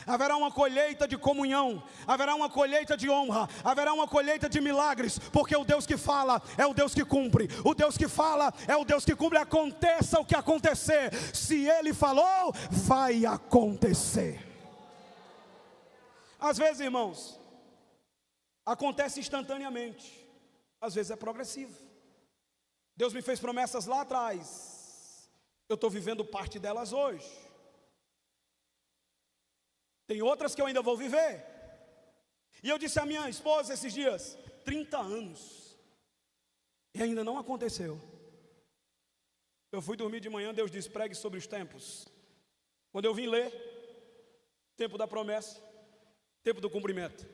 haverá uma colheita de comunhão, haverá uma colheita de honra, haverá uma colheita de milagres, porque o Deus que fala é o Deus que cumpre. O Deus que fala é o Deus que cumpre. Aconteça o que acontecer, se Ele falou, vai acontecer. Às vezes, irmãos, acontece instantaneamente, às vezes é progressivo. Deus me fez promessas lá atrás, eu estou vivendo parte delas hoje. Tem outras que eu ainda vou viver. E eu disse à minha esposa esses dias: 30 anos e ainda não aconteceu. Eu fui dormir de manhã, Deus disse: pregue sobre os tempos. Quando eu vim ler, tempo da promessa, tempo do cumprimento.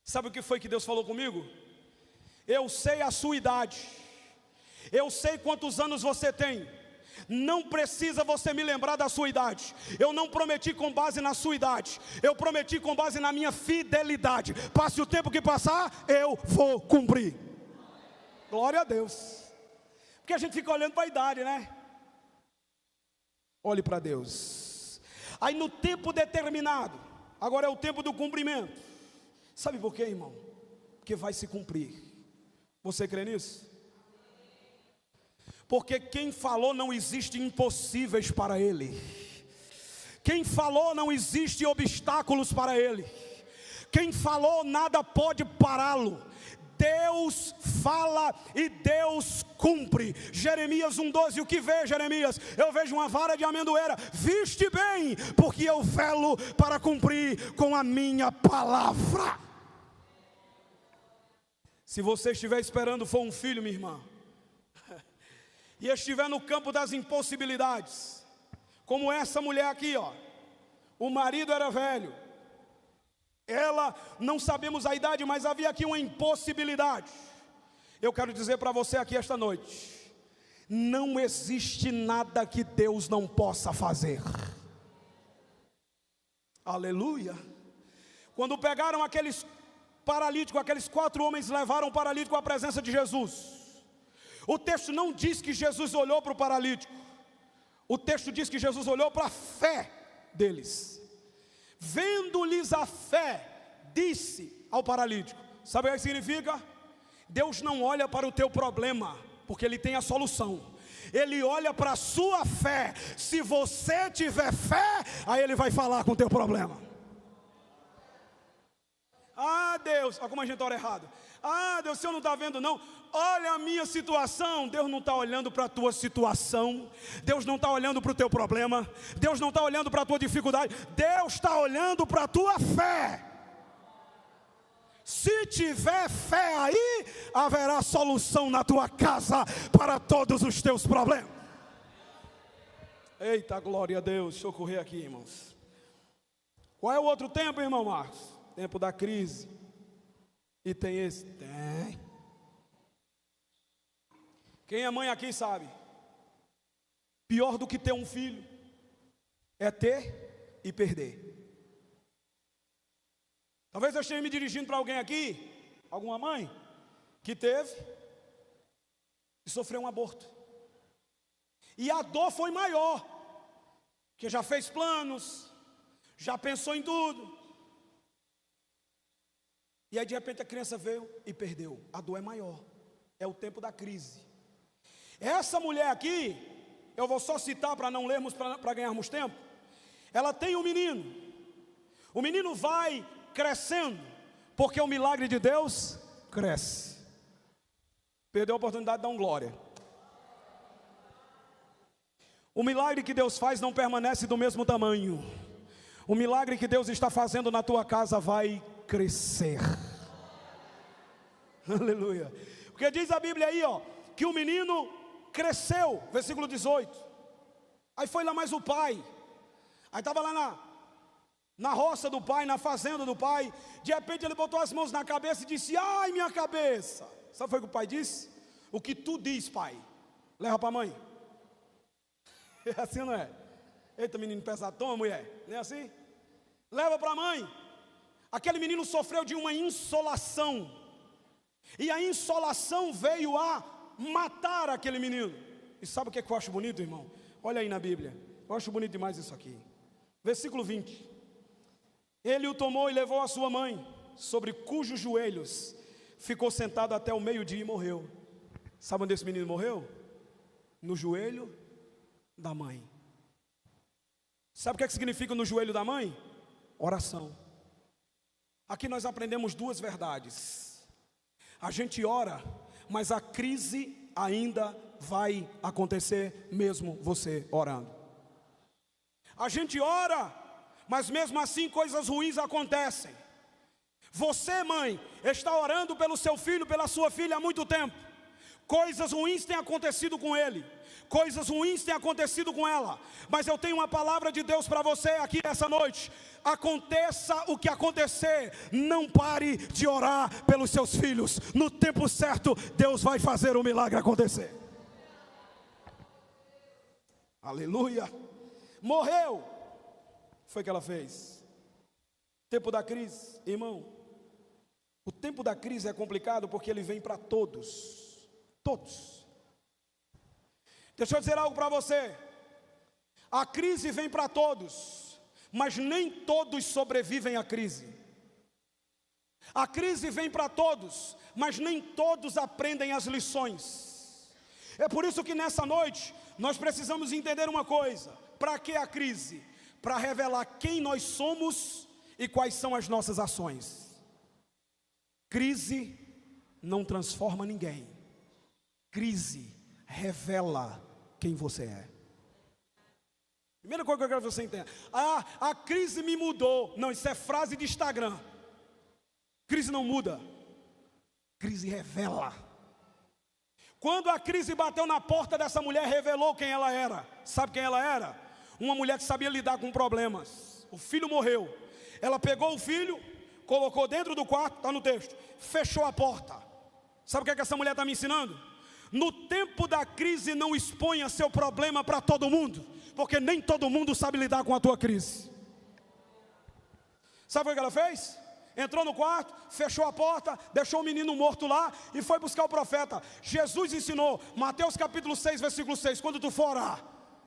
Sabe o que foi que Deus falou comigo? Eu sei a sua idade, eu sei quantos anos você tem. Não precisa você me lembrar da sua idade. Eu não prometi com base na sua idade, eu prometi com base na minha fidelidade. Passe o tempo que passar, eu vou cumprir. Glória a Deus. Porque a gente fica olhando para a idade, né? Olhe para Deus. Aí no tempo determinado, agora é o tempo do cumprimento. Sabe por quê, irmão? Porque vai se cumprir. Você crê nisso? Porque quem falou, não existe impossíveis para Ele. Quem falou, não existe obstáculos para Ele. Quem falou, nada pode pará-lo. Deus fala e Deus cumpre. Jeremias 1:12, o que vê, Jeremias? Eu vejo uma vara de amendoeira. Viste bem, porque eu velo para cumprir com a minha palavra. Se você estiver esperando for um filho, minha irmã, e estiver no campo das impossibilidades, como essa mulher aqui, ó, o marido era velho, ela, não sabemos a idade, mas havia aqui uma impossibilidade. Eu quero dizer para você aqui esta noite: não existe nada que Deus não possa fazer. Aleluia. Quando pegaram aqueles paralíticos, aqueles 4 homens levaram o paralítico à presença de Jesus. O texto não diz que Jesus olhou para o paralítico. O texto diz que Jesus olhou para a fé deles. Vendo-lhes a fé, disse ao paralítico: Sabe o que significa? Deus não olha para o teu problema, porque Ele tem a solução. Ele olha para a sua fé. Se você tiver fé, aí Ele vai falar com o teu problema. Ah, Deus, olha como a gente ora errado. Ah, Deus, o Senhor não está vendo não? Olha a minha situação. Deus não está olhando para a tua situação. Deus não está olhando para o teu problema. Deus não está olhando para a tua dificuldade. Deus está olhando para a tua fé. Se tiver fé aí, haverá solução na tua casa para todos os teus problemas. Eita, glória a Deus. Deixa eu correr aqui, irmãos. Qual é o outro tempo, irmão Marcos? Tempo da crise. E tem esse? Tem. Quem é mãe aqui sabe. Pior do que ter um filho é ter e perder. Talvez eu esteja me dirigindo para alguém aqui, alguma mãe, que teve e sofreu um aborto. E a dor foi maior, porque já fez planos, já pensou em tudo. E aí de repente a criança veio e perdeu. A dor é maior, é o tempo da crise. Essa mulher aqui, eu vou só citar para não lermos, para ganharmos tempo. Ela tem um menino. O menino vai crescendo, porque o milagre de Deus cresce. Perdeu a oportunidade de dar um glória. O milagre que Deus faz não permanece do mesmo tamanho. O milagre que Deus está fazendo na tua casa vai crescer. Aleluia. Porque diz a Bíblia aí, ó, que o menino cresceu, versículo 18. Aí foi lá mais o pai. Aí estava lá na roça do pai, na fazenda do pai. De repente ele botou as mãos na cabeça e disse: ai, minha cabeça. Sabe o que foi que o pai disse? O que tu diz, pai, leva para a mãe. É assim, não é? Eita, menino pesado, toma, mulher. Não é assim? Leva para a mãe. Aquele menino sofreu de uma insolação. E a insolação veio a matar aquele menino. E sabe o que eu acho bonito, irmão? Olha aí na Bíblia. Eu acho bonito demais isso aqui. Versículo 20. Ele o tomou e levou a sua mãe, sobre cujos joelhos ficou sentado até o meio-dia e morreu. Sabe onde esse menino morreu? No joelho da mãe. Sabe o que significa no joelho da mãe? Oração. Aqui nós aprendemos duas verdades. A gente ora, mas a crise ainda vai acontecer mesmo você orando. A gente ora, mas mesmo assim coisas ruins acontecem. Você, mãe, está orando pelo seu filho, pela sua filha há muito tempo. Coisas ruins têm acontecido com ele, coisas ruins têm acontecido com ela. Mas eu tenho uma palavra de Deus para você aqui essa noite. Aconteça o que acontecer, não pare de orar pelos seus filhos. No tempo certo, Deus vai fazer o milagre acontecer. Aleluia. Morreu. Foi o que ela fez. Tempo da crise, irmão. O tempo da crise é complicado porque ele vem para todos. Todos. Deixa eu dizer algo para você. A crise vem para todos, mas nem todos sobrevivem à crise. A crise vem para todos, mas nem todos aprendem as lições. É por isso que nessa noite nós precisamos entender uma coisa. Para que a crise? Para revelar quem nós somos e quais são as nossas ações. Crise não transforma ninguém. Crise revela quem você é. Primeira coisa que eu quero que você entenda. A crise me mudou. Não, isso é frase de Instagram. Crise não muda. Crise revela. Quando a crise bateu na porta dessa mulher, revelou quem ela era. Sabe quem ela era? Uma mulher que sabia lidar com problemas. O filho morreu. Ela pegou o filho, colocou dentro do quarto, está no texto, fechou a porta. Sabe o que é que essa mulher está me ensinando? No tempo da crise, não exponha seu problema para todo mundo, porque nem todo mundo sabe lidar com a tua crise. Sabe o que ela fez? Entrou no quarto, fechou a porta, deixou o menino morto lá e foi buscar o profeta. Jesus ensinou, Mateus capítulo 6, versículo 6, quando tu for orar,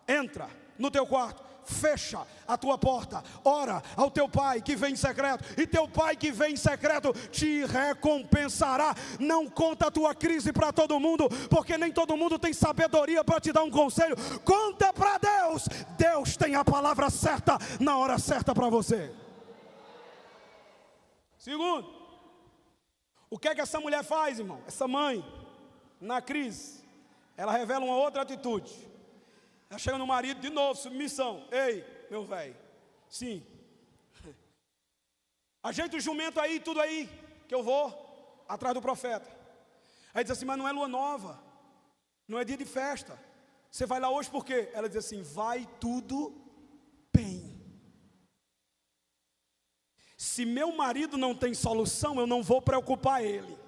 entra no teu quarto, fecha a tua porta, ora ao teu pai que vem em secreto, e teu pai que vem em secreto te recompensará. Não conta a tua crise para todo mundo, porque nem todo mundo tem sabedoria para te dar um conselho. Conta para Deus, Deus tem a palavra certa, na hora certa para você. Segundo, o que é que essa mulher faz, irmão? Essa mãe, na crise, ela revela uma outra atitude. Ela chega no marido de novo, submissão. Ei, meu velho, sim, ajeita o jumento aí, tudo aí, que eu vou atrás do profeta. Aí diz assim, mas não é lua nova, não é dia de festa, você vai lá hoje por quê? Ela diz assim, vai tudo bem. Se meu marido não tem solução, eu não vou preocupar ele.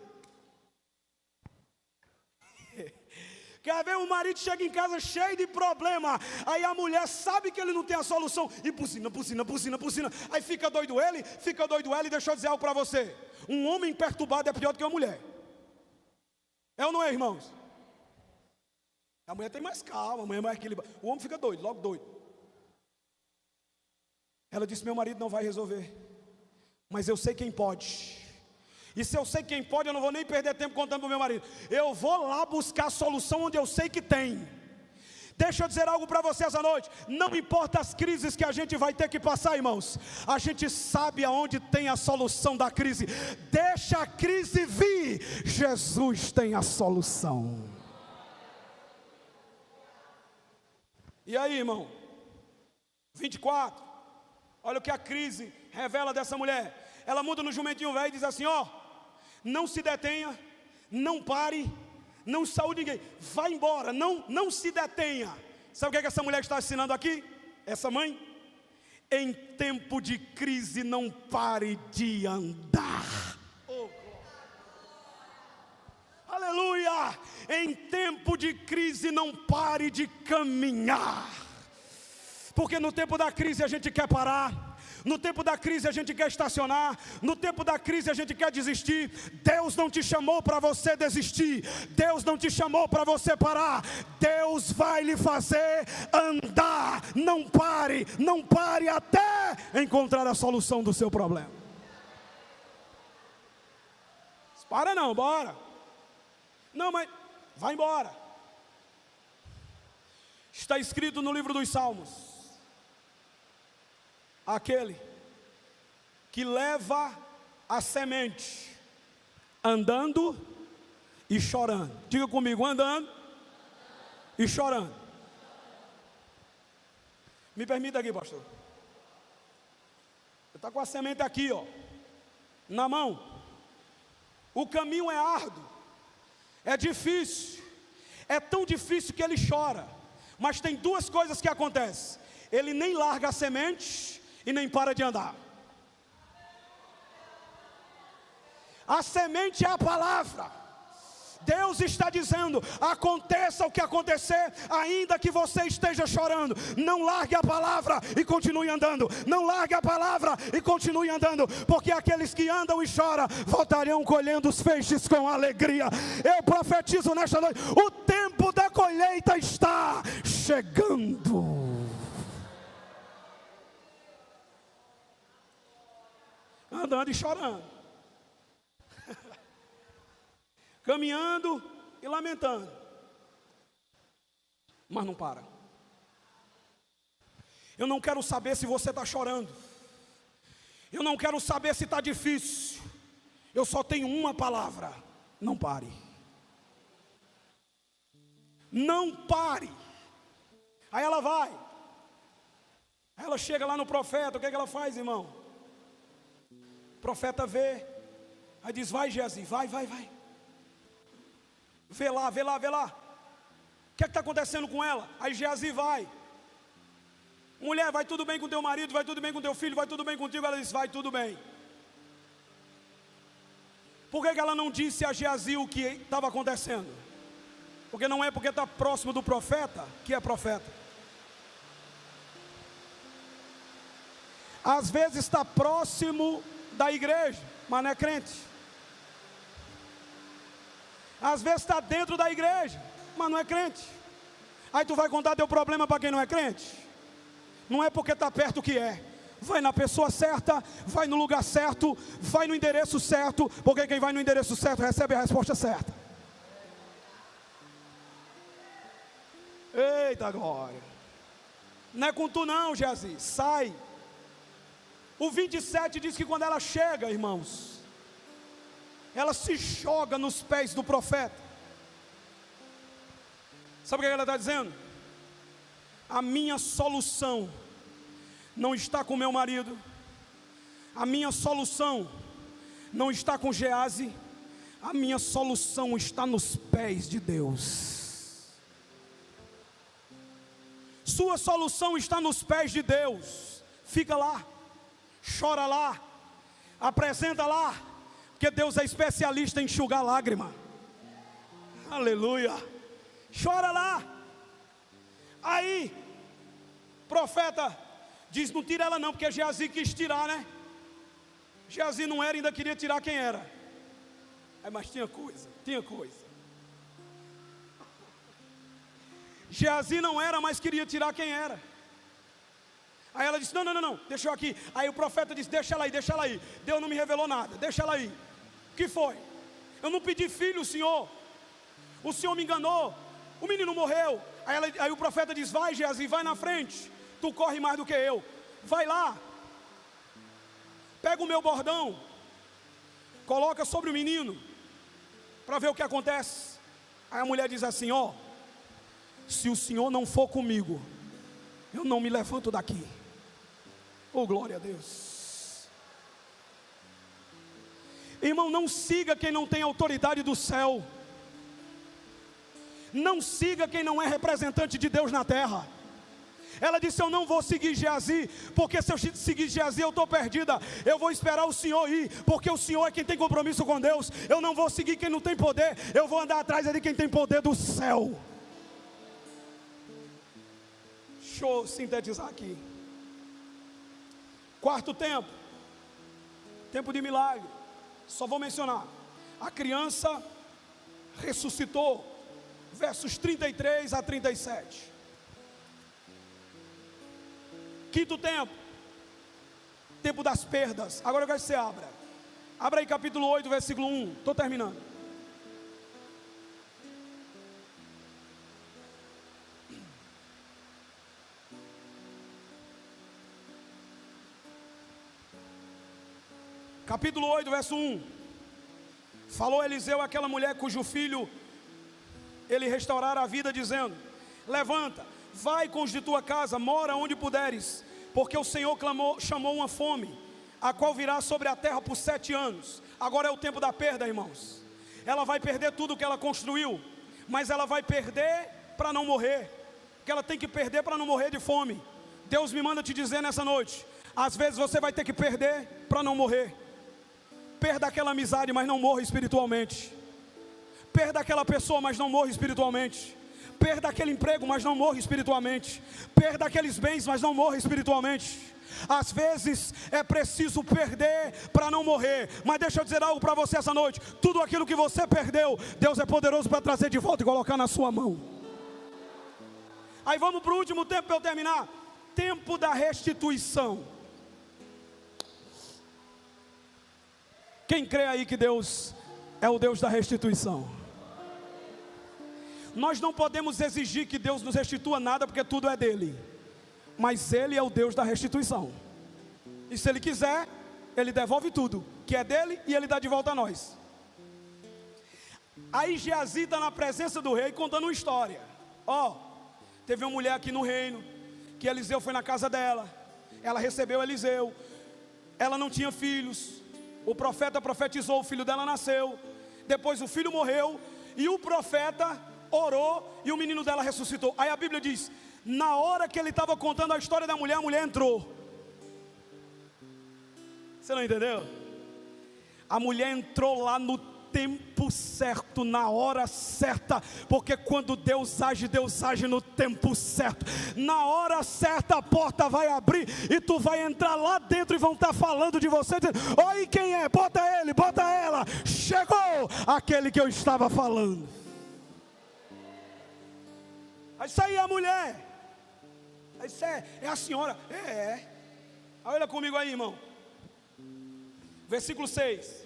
Quer ver, o marido chega em casa cheio de problema, aí a mulher sabe que ele não tem a solução, e buzina, aí fica doido ele, e deixa eu dizer algo para você, um homem perturbado é pior do que uma mulher. É ou não é, irmãos? A mulher tem mais calma, a mulher é mais equilibrada, o homem fica doido, logo doido. Ela disse, meu marido não vai resolver, mas eu sei quem pode. E se eu sei quem pode, eu não vou nem perder tempo contando para o meu marido. Eu vou lá buscar a solução onde eu sei que tem. Deixa eu dizer algo para você essa noite. Não importa as crises que a gente vai ter que passar, irmãos, a gente sabe aonde tem a solução da crise. Deixa a crise vir, Jesus tem a solução. E aí, irmão, 24, olha o que a crise revela dessa mulher. Ela muda no jumentinho velho e diz assim, ó, não se detenha, não pare, não saúde ninguém, vai embora, não se detenha. Sabe o que é que essa mulher está ensinando aqui? Essa mãe? Em tempo de crise não pare de andar. Oh, aleluia! Em tempo de crise não pare de caminhar. Porque no tempo da crise a gente quer parar. No tempo da crise a gente quer estacionar, no tempo da crise a gente quer desistir. Deus não te chamou para você desistir, Deus não te chamou para você parar, Deus vai lhe fazer andar. Não pare até encontrar a solução do seu problema. Para não, bora. Não, mas vai embora. Está escrito no livro dos Salmos, aquele que leva a semente andando e chorando. Diga comigo, andando e chorando. Me permita aqui, pastor. Você está com a semente aqui, ó, na mão. O caminho é árduo, é difícil, é tão difícil que ele chora. Mas tem duas coisas que acontecem: ele nem larga a semente e nem para de andar. A semente é a palavra. Deus está dizendo, aconteça o que acontecer, ainda que você esteja chorando, não largue a palavra e continue andando. Não largue a palavra e continue andando, porque aqueles que andam e choram voltarão colhendo os feixes com alegria. Eu profetizo nesta noite, o tempo da colheita está chegando. Andando e chorando, caminhando e lamentando, mas não para. Eu não quero saber se você está chorando, eu não quero saber se está difícil, eu só tenho uma palavra: não pare. Não pare. Aí ela vai, aí ela chega lá no profeta. O que é que ela faz, irmão? O profeta vê, aí diz, vai Geazi, vai. Vê lá. O que é que está acontecendo com ela? Aí Geazi vai. Mulher, vai tudo bem com teu marido, vai tudo bem com teu filho, vai tudo bem contigo? Ela diz, vai tudo bem. Por que ela não disse a Geazi o que estava acontecendo? Porque não é porque está próximo do profeta que é profeta. Às vezes está próximo da igreja, mas não é crente. Às vezes está dentro da igreja, mas não é crente. Aí tu vai contar teu problema para quem não é crente? Não é porque está perto que é. Vai na pessoa certa, vai no lugar certo, vai no endereço certo, porque quem vai no endereço certo recebe a resposta certa. Eita glória! Não é com tu não, Geazi, sai. O 27 diz que quando ela chega, irmãos, ela se joga nos pés do profeta. Sabe o que ela está dizendo? A minha solução não está com meu marido, a minha solução não está com Geazi, a minha solução está nos pés de Deus. Sua solução está nos pés de Deus. Fica lá, chora lá, apresenta lá, porque Deus é especialista em enxugar lágrima. Aleluia. Chora lá. Aí, profeta diz: não tira ela não, porque Geazi quis tirar, né? Geazi não era, ainda queria tirar quem era. Mas tinha coisa. Geazi não era, mas queria tirar quem era. Aí ela disse: não, deixa eu aqui. Aí o profeta disse: deixa ela aí. Deus não me revelou nada, deixa ela aí. O que foi? Eu não pedi filho, Senhor. O Senhor me enganou. O menino morreu. Aí o profeta diz: vai, Geazi, vai na frente. Tu corre mais do que eu. Vai lá. Pega o meu bordão. Coloca sobre o menino, para ver o que acontece. Aí a mulher diz assim: ó, se o Senhor não for comigo, eu não me levanto daqui. Oh, glória a Deus. Irmão, não siga quem não tem autoridade do céu. Não siga quem não é representante de Deus na terra. Ela disse: eu não vou seguir Geazi, porque se eu seguir Geazi eu estou perdida. Eu vou esperar o Senhor ir, porque o Senhor é quem tem compromisso com Deus. Eu não vou seguir quem não tem poder, eu vou andar atrás de quem tem poder do céu. Deixa eu sintetizar aqui. Quarto tempo, tempo de milagre. Só vou mencionar: a criança ressuscitou, versos 33 a 37. Quinto tempo, tempo das perdas. Agora eu quero que você abra aí capítulo 8, versículo 1, estou terminando. Capítulo 8, verso 1. Falou Eliseu àquela mulher cujo filho ele restaurara a vida, dizendo: levanta, vai com os de tua casa, mora onde puderes, porque o Senhor chamou uma fome, a qual virá sobre a terra por 7 anos. Agora é o tempo da perda, irmãos. Ela vai perder tudo que ela construiu, mas ela vai perder para não morrer, porque ela tem que perder para não morrer de fome. Deus me manda te dizer nessa noite: às vezes você vai ter que perder para não morrer. Perda aquela amizade, mas não morra espiritualmente. Perda aquela pessoa, mas não morra espiritualmente. Perda aquele emprego, mas não morra espiritualmente. Perda aqueles bens, mas não morra espiritualmente. Às vezes é preciso perder para não morrer. Mas deixa eu dizer algo para você essa noite: tudo aquilo que você perdeu, Deus é poderoso para trazer de volta e colocar na sua mão. Aí vamos para o último tempo para eu terminar. Tempo da restituição. Quem crê aí que Deus é o Deus da restituição? Nós não podemos exigir que Deus nos restitua nada, porque tudo é dele. Mas Ele é o Deus da restituição. E se Ele quiser, Ele devolve tudo que é dele e Ele dá de volta a nós. Aí Geazi está na presença do rei contando uma história. Teve uma mulher aqui no reino, que Eliseu foi na casa dela. Ela recebeu Eliseu. Ela não tinha filhos. O profeta profetizou, o filho dela nasceu. Depois o filho morreu e o profeta orou e o menino dela ressuscitou. Aí a Bíblia diz: na hora que ele estava contando a história da mulher, a mulher entrou. Você não entendeu? A mulher entrou lá no tempo certo, na hora certa, porque quando Deus age no tempo certo. Na hora certa a porta vai abrir e tu vai entrar lá dentro e vão estar falando de você, dizendo: oi, quem é? Bota ele, bota ela. Chegou aquele que eu estava falando. Aí saiu a mulher. Isso é a senhora. Olha comigo aí, irmão. Versículo 6.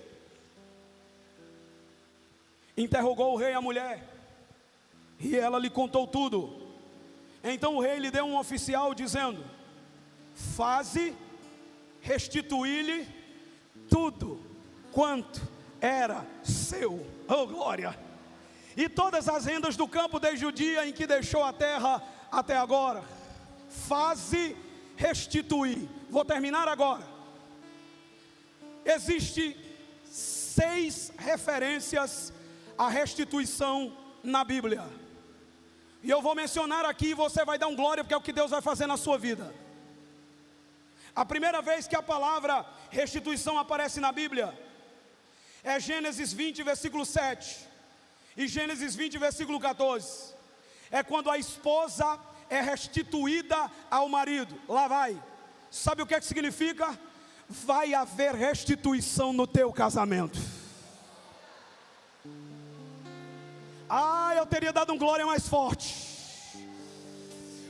Interrogou o rei a mulher, e ela lhe contou tudo. Então o rei lhe deu um oficial, dizendo: faze restituir-lhe tudo quanto era seu. Oh glória! E todas as rendas do campo, desde o dia em que deixou a terra até agora. Faze restituir. Vou terminar agora. Existem 6 referências à restituição na Bíblia, e eu vou mencionar aqui, e você vai dar um glória, porque é o que Deus vai fazer na sua vida. A primeira vez que a palavra restituição aparece na Bíblia é Gênesis 20, versículo 7 e Gênesis 20, versículo 14. É quando a esposa é restituída ao marido. Lá vai. Sabe o que significa? Vai haver restituição no teu casamento. Eu teria dado um glória mais forte,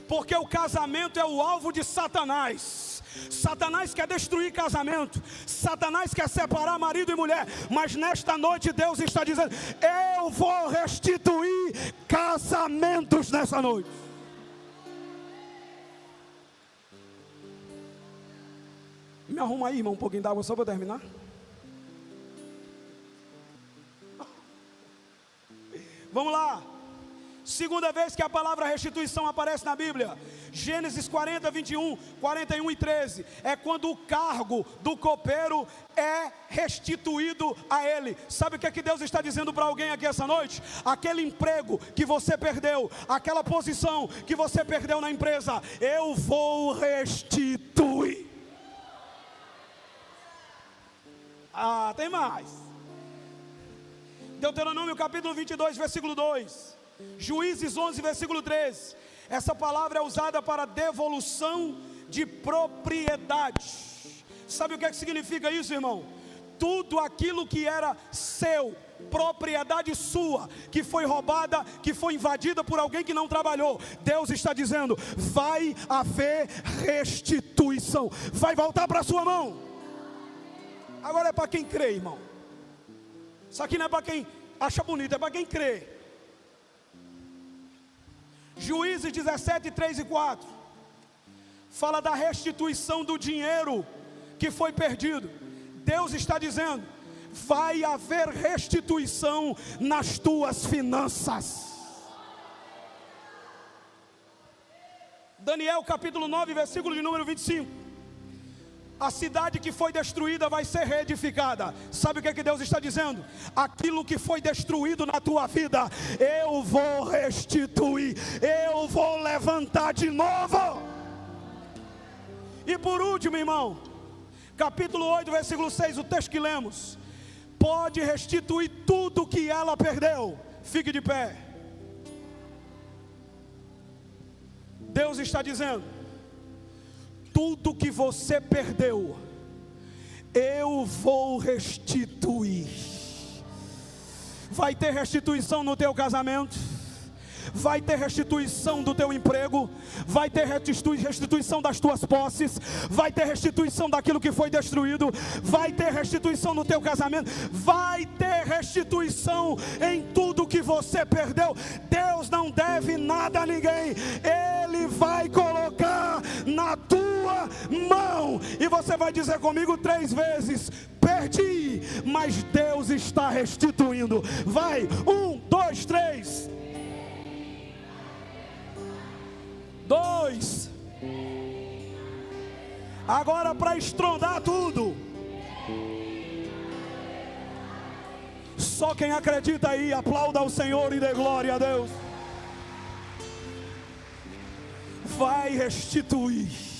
porque o casamento é o alvo de Satanás. Satanás quer destruir casamento, Satanás quer separar marido e mulher, mas nesta noite Deus está dizendo: eu vou restituir casamentos nessa noite. Me arruma aí, irmão, um pouquinho d'água só para terminar. Vamos lá. Segunda vez que a palavra restituição aparece na Bíblia, Gênesis 40, 21, 41 e 13. É quando o cargo do copeiro é restituído a ele. Sabe o que é que Deus está dizendo para alguém aqui essa noite? Aquele emprego que você perdeu, aquela posição que você perdeu na empresa, eu vou restituir. Tem mais. Deuteronômio capítulo 22, versículo 2. Juízes 11, versículo 13. Essa palavra é usada para devolução de propriedade. Sabe o que significa isso, irmão? Tudo aquilo que era seu, propriedade sua, que foi roubada, que foi invadida por alguém que não trabalhou, Deus está dizendo: vai haver restituição, vai voltar para a sua mão. Agora é para quem crê, irmão. Isso aqui não é para quem acha bonito, é para quem crê. Juízes 17, 3 e 4 fala da restituição do dinheiro que foi perdido. Deus está dizendo: vai haver restituição nas tuas finanças. Daniel capítulo 9, versículo de número 25. A cidade que foi destruída vai ser reedificada. Sabe o que é que Deus está dizendo? Aquilo que foi destruído na tua vida, eu vou restituir, eu vou levantar de novo. E por último, irmão, capítulo 8, versículo 6, o texto que lemos: pode restituir tudo que ela perdeu. Fique de pé. Deus está dizendo: tudo que você perdeu, eu vou restituir. Vai ter restituição no teu casamento, vai ter restituição do teu emprego, vai ter restituição das tuas posses, vai ter restituição daquilo que foi destruído, vai ter restituição no teu casamento, vai ter restituição em tudo que você perdeu. Deus não deve nada a ninguém, Ele vai colocar na tua mão, e você vai dizer comigo 3 vezes: perdi, mas Deus está restituindo. Vai, 1, 2, 3. 2. Agora para estrondar tudo. Só quem acredita aí, aplauda ao Senhor e dê glória a Deus. Vai restituir.